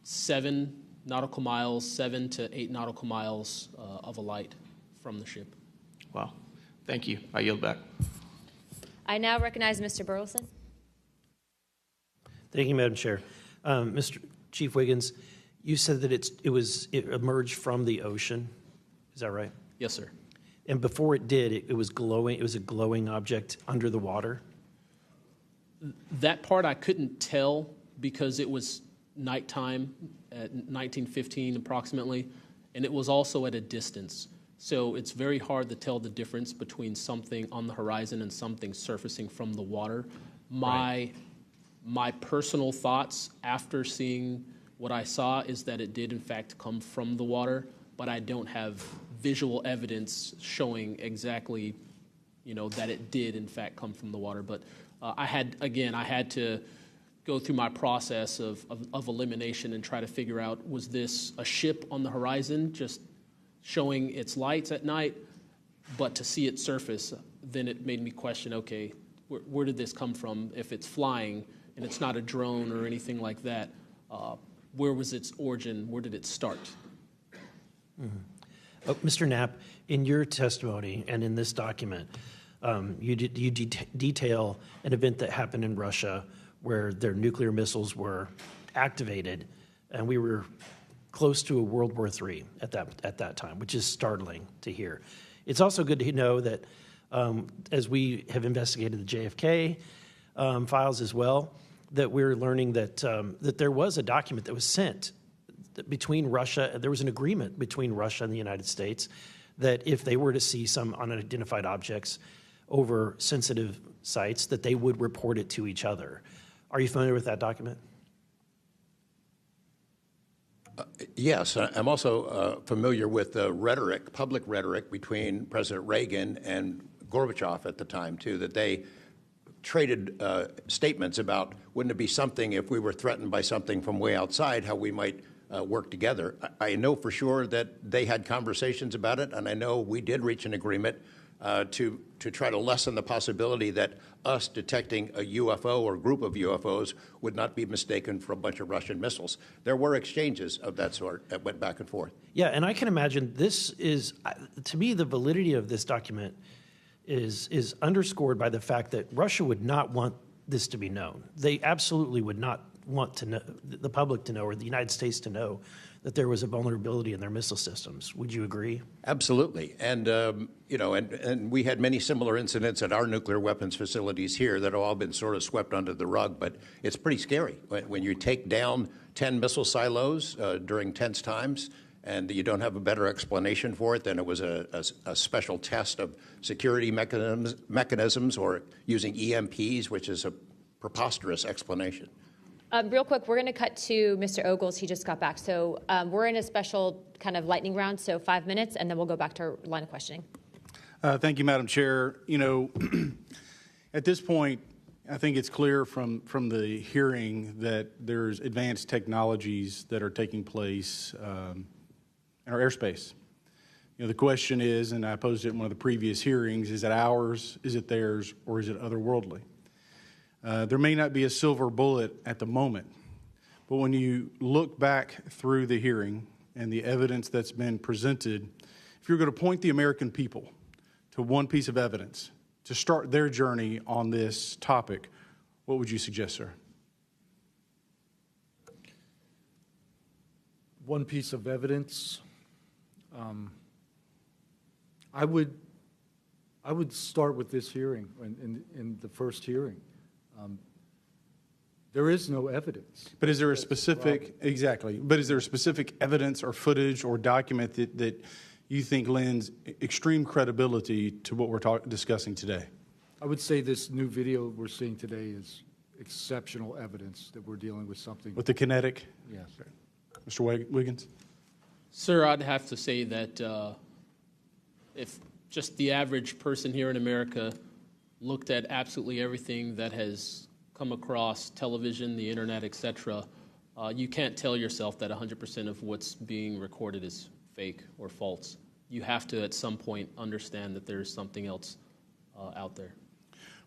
7 nautical miles, 7 to 8 nautical miles of a light from the ship.
Wow. Thank you. I yield back.
I now recognize Mr. Burleson.
Thank you, Madam Chair. Mr. Chief Wiggins, you said that it emerged from the ocean. Is that right?
Yes, sir.
And before it did, it was glowing. It was a glowing object under the water.
That part I couldn't tell because it was nighttime at 1915 approximately, and it was also at a distance. So it's very hard to tell the difference between something on the horizon and something surfacing from the water. My personal thoughts after seeing what I saw is that it did in fact come from the water, but I don't have visual evidence showing exactly, that it did in fact come from the water. But I had to go through my process of elimination and try to figure out, was this a ship on the horizon just showing its lights at night, but to see it surface, then it made me question, okay, where did this come from? If it's flying and it's not a drone or anything like that, where was its origin? Where did it start?
Mm-hmm. Mr. Knapp, in your testimony and in this document, you detail an event that happened in Russia where their nuclear missiles were activated, and we were close to a World War III at that time, which is startling to hear. It's also good to know that as we have investigated the JFK files as well, that we're learning that that there was a document that was sent between Russia. There was an agreement between Russia and the United States that if they were to see some unidentified objects over sensitive sites, that they would report it to each other. Are you familiar with that document?
Yes, I'm also familiar with the rhetoric, public rhetoric between President Reagan and Gorbachev at the time, too, that they traded statements about, wouldn't it be something if we were threatened by something from way outside, how we might work together. I know for sure that they had conversations about it, and I know we did reach an agreement to try to lessen the possibility that us detecting a UFO or group of UFOs would not be mistaken for a bunch of Russian missiles. There were exchanges of that sort that went back and forth.
Yeah, and I can imagine this is, to me, the validity of this document is underscored by the fact that Russia would not want this to be known. They absolutely would not want to know, the public to know, or the United States to know, that there was a vulnerability in their missile systems. Would you agree?
Absolutely. And, and we had many similar incidents at our nuclear weapons facilities here that have all been sort of swept under the rug. But it's pretty scary when you take down 10 missile silos during tense times and you don't have a better explanation for it than it was a special test of security mechanisms or using EMPs, which is a preposterous explanation.
Real quick, we're going to cut to Mr. Ogles. He just got back. So we're in a special kind of lightning round, so 5 minutes, and then we'll go back to our line of questioning.
Thank you, Madam Chair. At this point, I think it's clear from the hearing that there's advanced technologies that are taking place in our airspace. The question is, and I posed it in one of the previous hearings, is it ours, is it theirs, or is it otherworldly? There may not be a silver bullet at the moment, but when you look back through the hearing and the evidence that's been presented, if you're going to point the American people to one piece of evidence to start their journey on this topic, what would you suggest, sir?
one piece of evidence, I would start with this hearing, in the first hearing. There is no evidence.
But is there a specific, exactly, but is there a specific evidence or footage or document that you think lends extreme credibility to what we're discussing today?
I would say this new video we're seeing today is exceptional evidence that we're dealing with something.
With the kinetic?
Yes.
Mr. Wiggins?
Sir, I'd have to say that if just the average person here in America looked at absolutely everything that has come across television, the internet, etc., you can't tell yourself that 100% of what's being recorded is fake or false. You have to, at some point, understand that there's something else out there.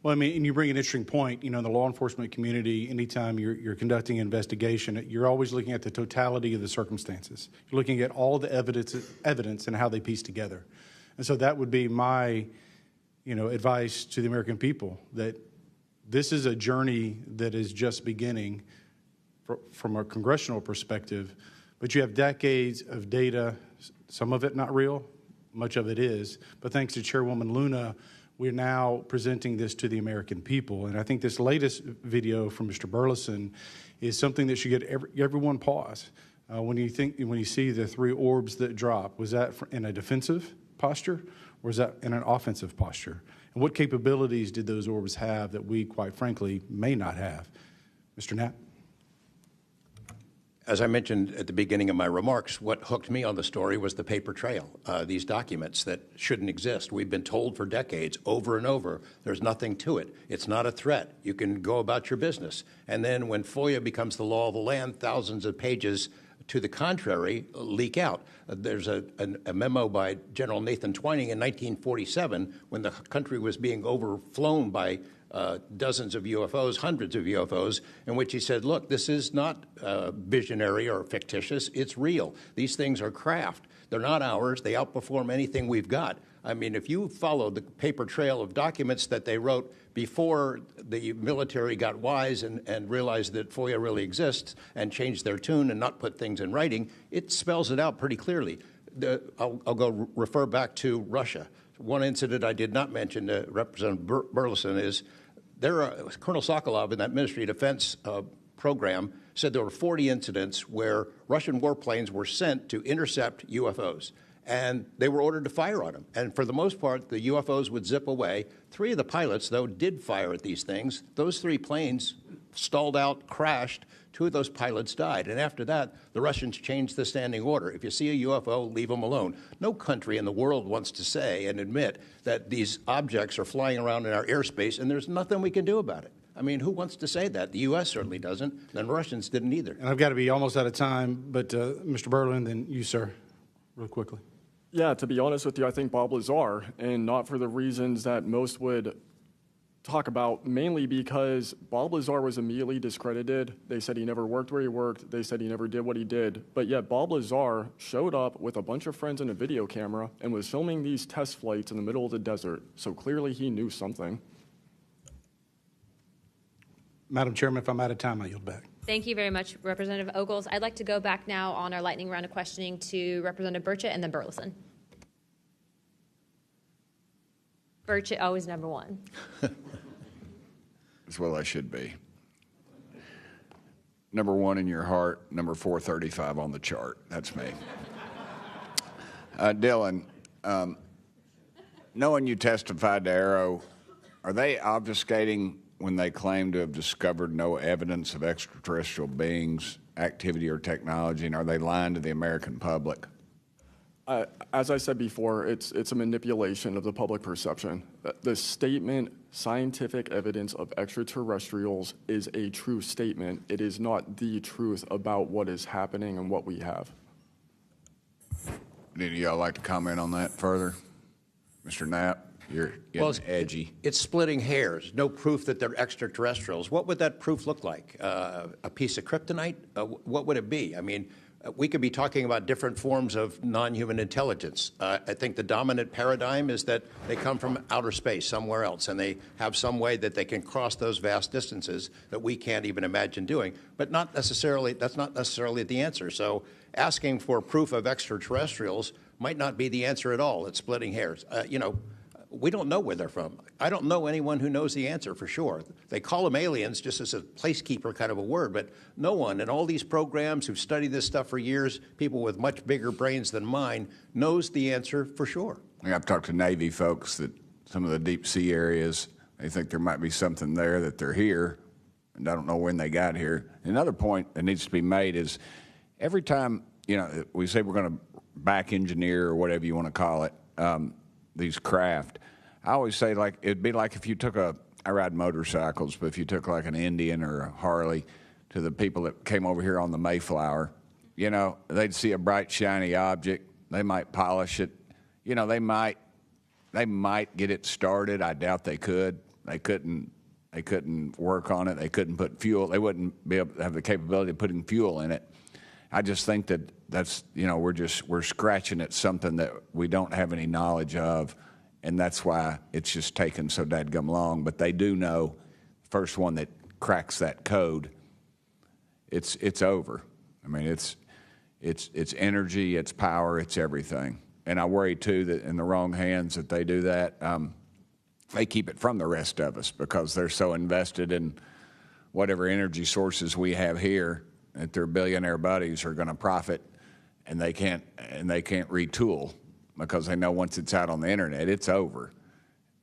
Well, I mean, and you bring an interesting point. You know, in the law enforcement community, anytime you're conducting an investigation, you're always looking at the totality of the circumstances. You're looking at all the evidence and how they piece together. And so that would be my, advice to the American people, that this is a journey that is just beginning from a congressional perspective, but you have decades of data, some of it not real, much of it is, but thanks to Chairwoman Luna, we're now presenting this to the American people. And I think this latest video from Mr. Burleson is something that should get everyone pause. When you see the three orbs that drop, was that in a defensive posture or was that in an offensive posture? And what capabilities did those orbs have that we, quite frankly, may not have? Mr. Knapp?
As I mentioned at the beginning of my remarks, what hooked me on the story was the paper trail, these documents that shouldn't exist. We've been told for decades, over and over, there's nothing to it. It's not a threat. You can go about your business. And then when FOIA becomes the law of the land, thousands of pages to the contrary leak out. There's a memo by General Nathan Twining in 1947 when the country was being overflown by dozens of UFOs, hundreds of UFOs, in which he said, look, this is not visionary or fictitious. It's real. These things are craft. They're not ours. They outperform anything we've got. I mean, if you follow the paper trail of documents that they wrote before the military got wise and realized that FOIA really exists and changed their tune and not put things in writing, it spells it out pretty clearly. I'll go refer back to Russia. One incident I did not mention to Representative Burleson is Colonel Sokolov in that Ministry of Defense program said there were 40 incidents where Russian warplanes were sent to intercept UFOs. And they were ordered to fire on them. And for the most part, the UFOs would zip away. 3 of the pilots, though, did fire at these things. Those 3 planes stalled out, crashed. 2 of those pilots died. And after that, the Russians changed the standing order. If you see a UFO, leave them alone. No country in the world wants to say and admit that these objects are flying around in our airspace and there's nothing we can do about it. I mean, who wants to say that? The U.S. certainly doesn't, and the Russians didn't either.
And I've got to be almost out of time, but Mr. Berlin, then you, sir, real quickly.
Yeah, to be honest with you, I think Bob Lazar, and not for the reasons that most would talk about, mainly because Bob Lazar was immediately discredited. They said he never worked where he worked. They said he never did what he did. But yet Bob Lazar showed up with a bunch of friends and a video camera and was filming these test flights in the middle of the desert. So clearly he knew something.
Madam Chairman, if I'm out of time, I yield back.
Thank you very much, Representative Ogles. I'd like to go back now on our lightning round of questioning to Representative Burchett and then Burleson. Burchett, always number 1.
That's what I should be. Number 1 in your heart, number 435 on the chart. That's me. Dylan, knowing you testified to Arrow, are they obfuscating when they claim to have discovered no evidence of extraterrestrial beings, activity, or technology, and are they lying to the American public?
As I said before, it's a manipulation of the public perception. The statement, scientific evidence of extraterrestrials, is a true statement. It is not the truth about what is happening and what we have.
Any of y'all like to comment on that further? Mr. Knapp, you're getting edgy.
It's splitting hairs. No proof that they're extraterrestrials. What would that proof look like? A piece of kryptonite? What would it be? I mean, we could be talking about different forms of non-human intelligence. I think the dominant paradigm is that they come from outer space, somewhere else, and they have some way that they can cross those vast distances that we can't even imagine doing. But that's not necessarily the answer. So asking for proof of extraterrestrials might not be the answer at all. It's splitting hairs. We don't know where they're from. I don't know anyone who knows the answer for sure. They call them aliens just as a placekeeper kind of a word, but no one in all these programs who've studied this stuff for years, people with much bigger brains than mine, knows the answer for sure.
I've talked to Navy folks that some of the deep sea areas, they think there might be something there, that they're here, and I don't know when they got here. Another point that needs to be made is every time, we say we're going to back engineer or whatever you want to call it, these craft, I always say, like, it'd be like if you took I ride motorcycles, but if you took like an Indian or a Harley to the people that came over here on the Mayflower, they'd see a bright, shiny object. They might polish it. They might get it started. I doubt they could. They couldn't work on it. They couldn't put fuel. They wouldn't be able to have the capability of putting fuel in it. I just think that's we're scratching at something that we don't have any knowledge of, and that's why it's just taken so dadgum long. But they do know, the first one that cracks that code, it's over. I mean, it's energy, it's power, it's everything. And I worry too that in the wrong hands that they do that, they keep it from the rest of us because they're so invested in whatever energy sources we have here that their billionaire buddies are going to profit, and they can't retool because they know once it's out on the internet, it's over.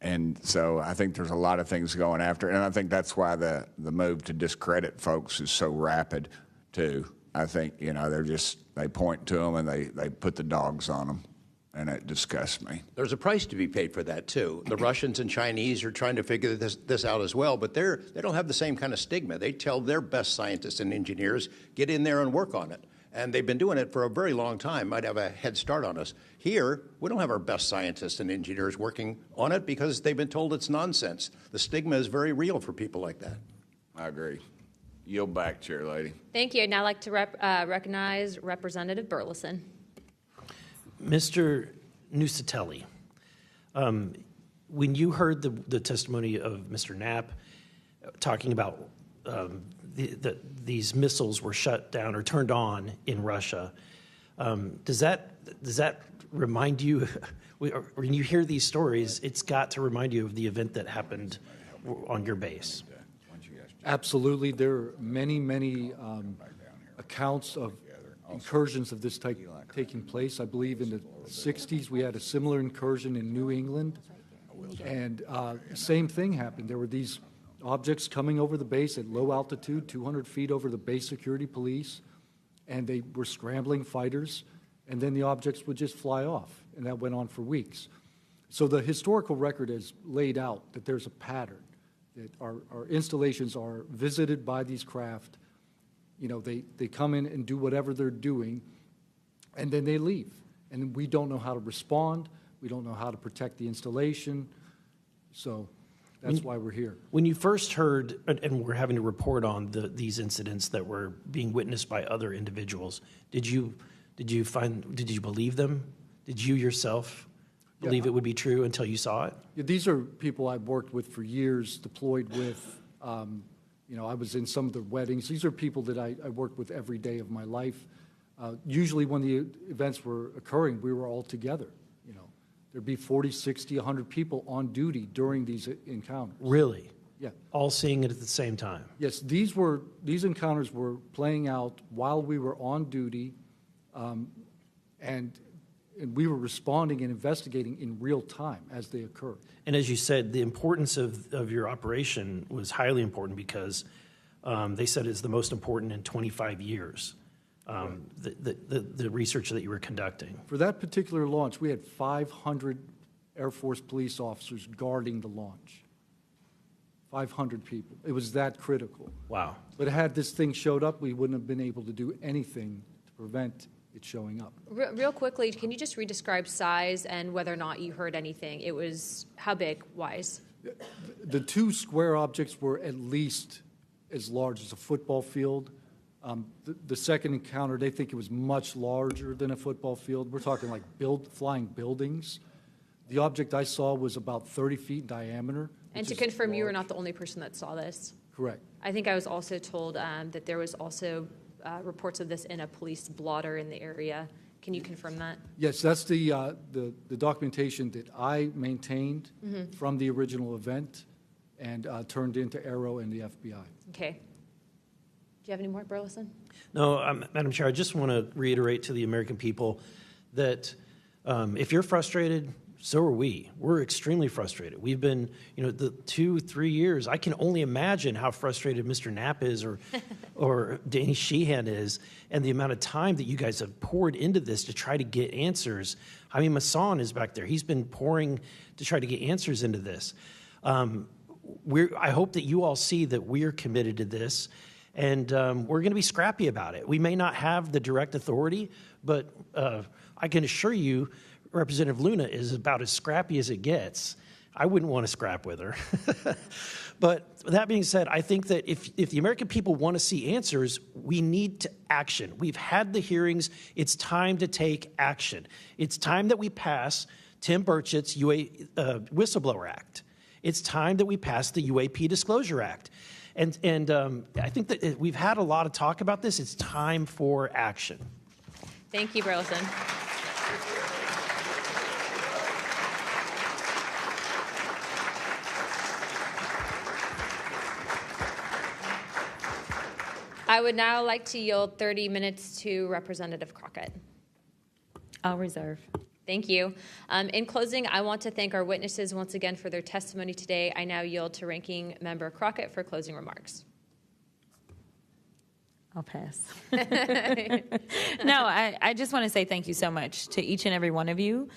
And so I think there's a lot of things going after, and I think that's why the move to discredit folks is so rapid too. I think they point to them and they put the dogs on them, and it disgusts me.
There's a price to be paid for that too. The Russians and Chinese are trying to figure this out as well, but they don't have the same kind of stigma. They tell their best scientists and engineers, get in there and work on it. And they've been doing it for a very long time, might have a head start on us. Here, we don't have our best scientists and engineers working on it because they've been told it's nonsense. The stigma is very real for people like that.
I agree. Yield back, Chair Lady.
Thank you. I'd now like to recognize Representative Burleson.
Mr. Nusatelli, when you heard the testimony of Mr. Knapp talking about these missiles were shut down or turned on in Russia, does that remind you, when you hear these stories, it's got to remind you of the event that happened on your base?
Absolutely. There are many accounts of incursions of this type taking place. I believe in the 60s we had a similar incursion in New England, and same thing happened. There were these objects coming over the base at low altitude, 200 feet over the base security police, and they were scrambling fighters, and then the objects would just fly off, and that went on for weeks. So the historical record has laid out that there's a pattern, that our installations are visited by these craft. They come in and do whatever they're doing, and then they leave. And we don't know how to respond. We don't know how to protect the installation. So that's why we're here.
When you first heard, and we're having to report on these incidents that were being witnessed by other individuals, did you believe them? Did you yourself believe it would be true until you saw it?
Yeah, these are people I've worked with for years, deployed with. I was in some of the weddings. These are people that I worked with every day of my life. Usually when the events were occurring, we were all together. There'd be 40, 60, 100 people on duty during these encounters.
Really?
Yeah.
All seeing it at the same time?
Yes, these encounters were playing out while we were on duty, and we were responding and investigating in real time as they occurred.
And as you said, the importance of your operation was highly important because they said it's the most important in 25 years. The research that you were conducting.
For that particular launch, we had 500 Air Force police officers guarding the launch. 500 people. It was that critical.
Wow.
But had this thing showed up, we wouldn't have been able to do anything to prevent it showing up.
Real quickly, can you just redescribe size and whether or not you heard anything? It was how big, wise?
The two square objects were at least as large as a football field. The second encounter, they think it was much larger than a football field. We're talking like flying buildings. The object I saw was about 30 feet in diameter.
And to confirm, you were not the only person that saw this.
Correct.
I think I was also told that there was also reports of this in a police blotter in the area. Can you confirm that?
Yes, that's the documentation that I maintained from the original event and turned into Arrow and the FBI.
Okay. Do you have any more, Burleson?
No, Madam Chair, I just want to reiterate to the American people that if you're frustrated, so are we. We're extremely frustrated. We've been, the 2-3 years. I can only imagine how frustrated Mr. Knapp is or Danny Sheehan is, and the amount of time that you guys have poured into this to try to get answers. I mean, Masson is back there. He's been pouring to try to get answers into this. I hope that you all see that we're committed to this, and we're going to be scrappy about it. We may not have the direct authority, but I can assure you, Representative Luna is about as scrappy as it gets. I wouldn't want to scrap with her. But that being said, I think that if the American people want to see answers, we need action. We've had the hearings. It's time to take action. It's time that we pass Tim Burchett's Whistleblower Act. It's time that we pass the UAP Disclosure Act. And I think that we've had a lot of talk about this. It's time for action.
Thank you, Burleson. I would now like to yield 30 minutes to Representative Crockett.
I'll reserve.
Thank you. In closing, I want to thank our witnesses once again for their testimony today. I now yield to Ranking Member Crockett for closing remarks.
I'll pass. No, I just want to say thank you so much to each and every one of you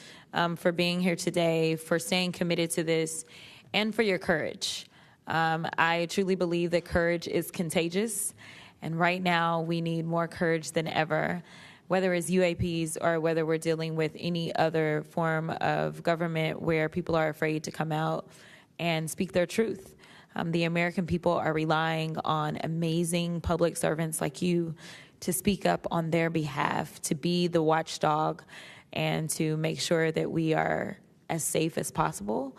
for being here today, for staying committed to this, and for your courage. I truly believe that courage is contagious, and right now we need more courage than ever, whether it's UAPs or whether we're dealing with any other form of government where people are afraid to come out and speak their truth. The American people are relying on amazing public servants like you to speak up on their behalf, to be the watchdog, and to make sure that we are as safe as possible.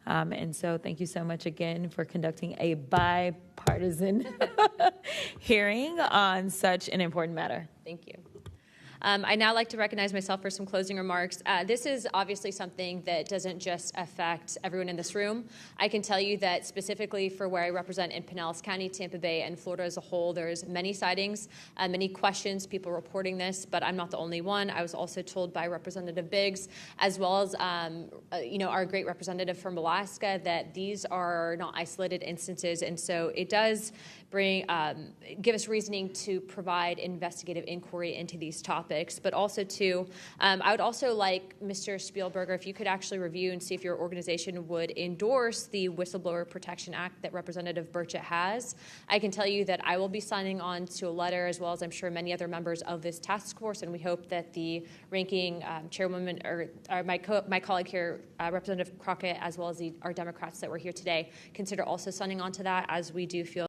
And so thank you so much again for conducting a bipartisan hearing on such an important matter.
Thank you. I'd now like to recognize myself for some closing remarks. This is obviously something that doesn't just affect everyone in this room. I can tell you that specifically for where I represent in Pinellas County, Tampa Bay, and Florida as a whole, there's many sightings, many questions, people reporting this, but I'm not the only one. I was also told by Representative Biggs, as well as our great representative from Alaska, that these are not isolated instances, and so it does give us reasoning to provide investigative inquiry into these topics, but also I would also like Mr. Spielberger, if you could actually review and see if your organization would endorse the Whistleblower Protection Act that Representative Burchett has. I can tell you that I will be signing on to a letter, as well as I'm sure many other members of this task force, and we hope that the ranking chairwoman or my colleague here, Representative Crockett, as well as our Democrats that were here today, consider also signing on to that, as we do feel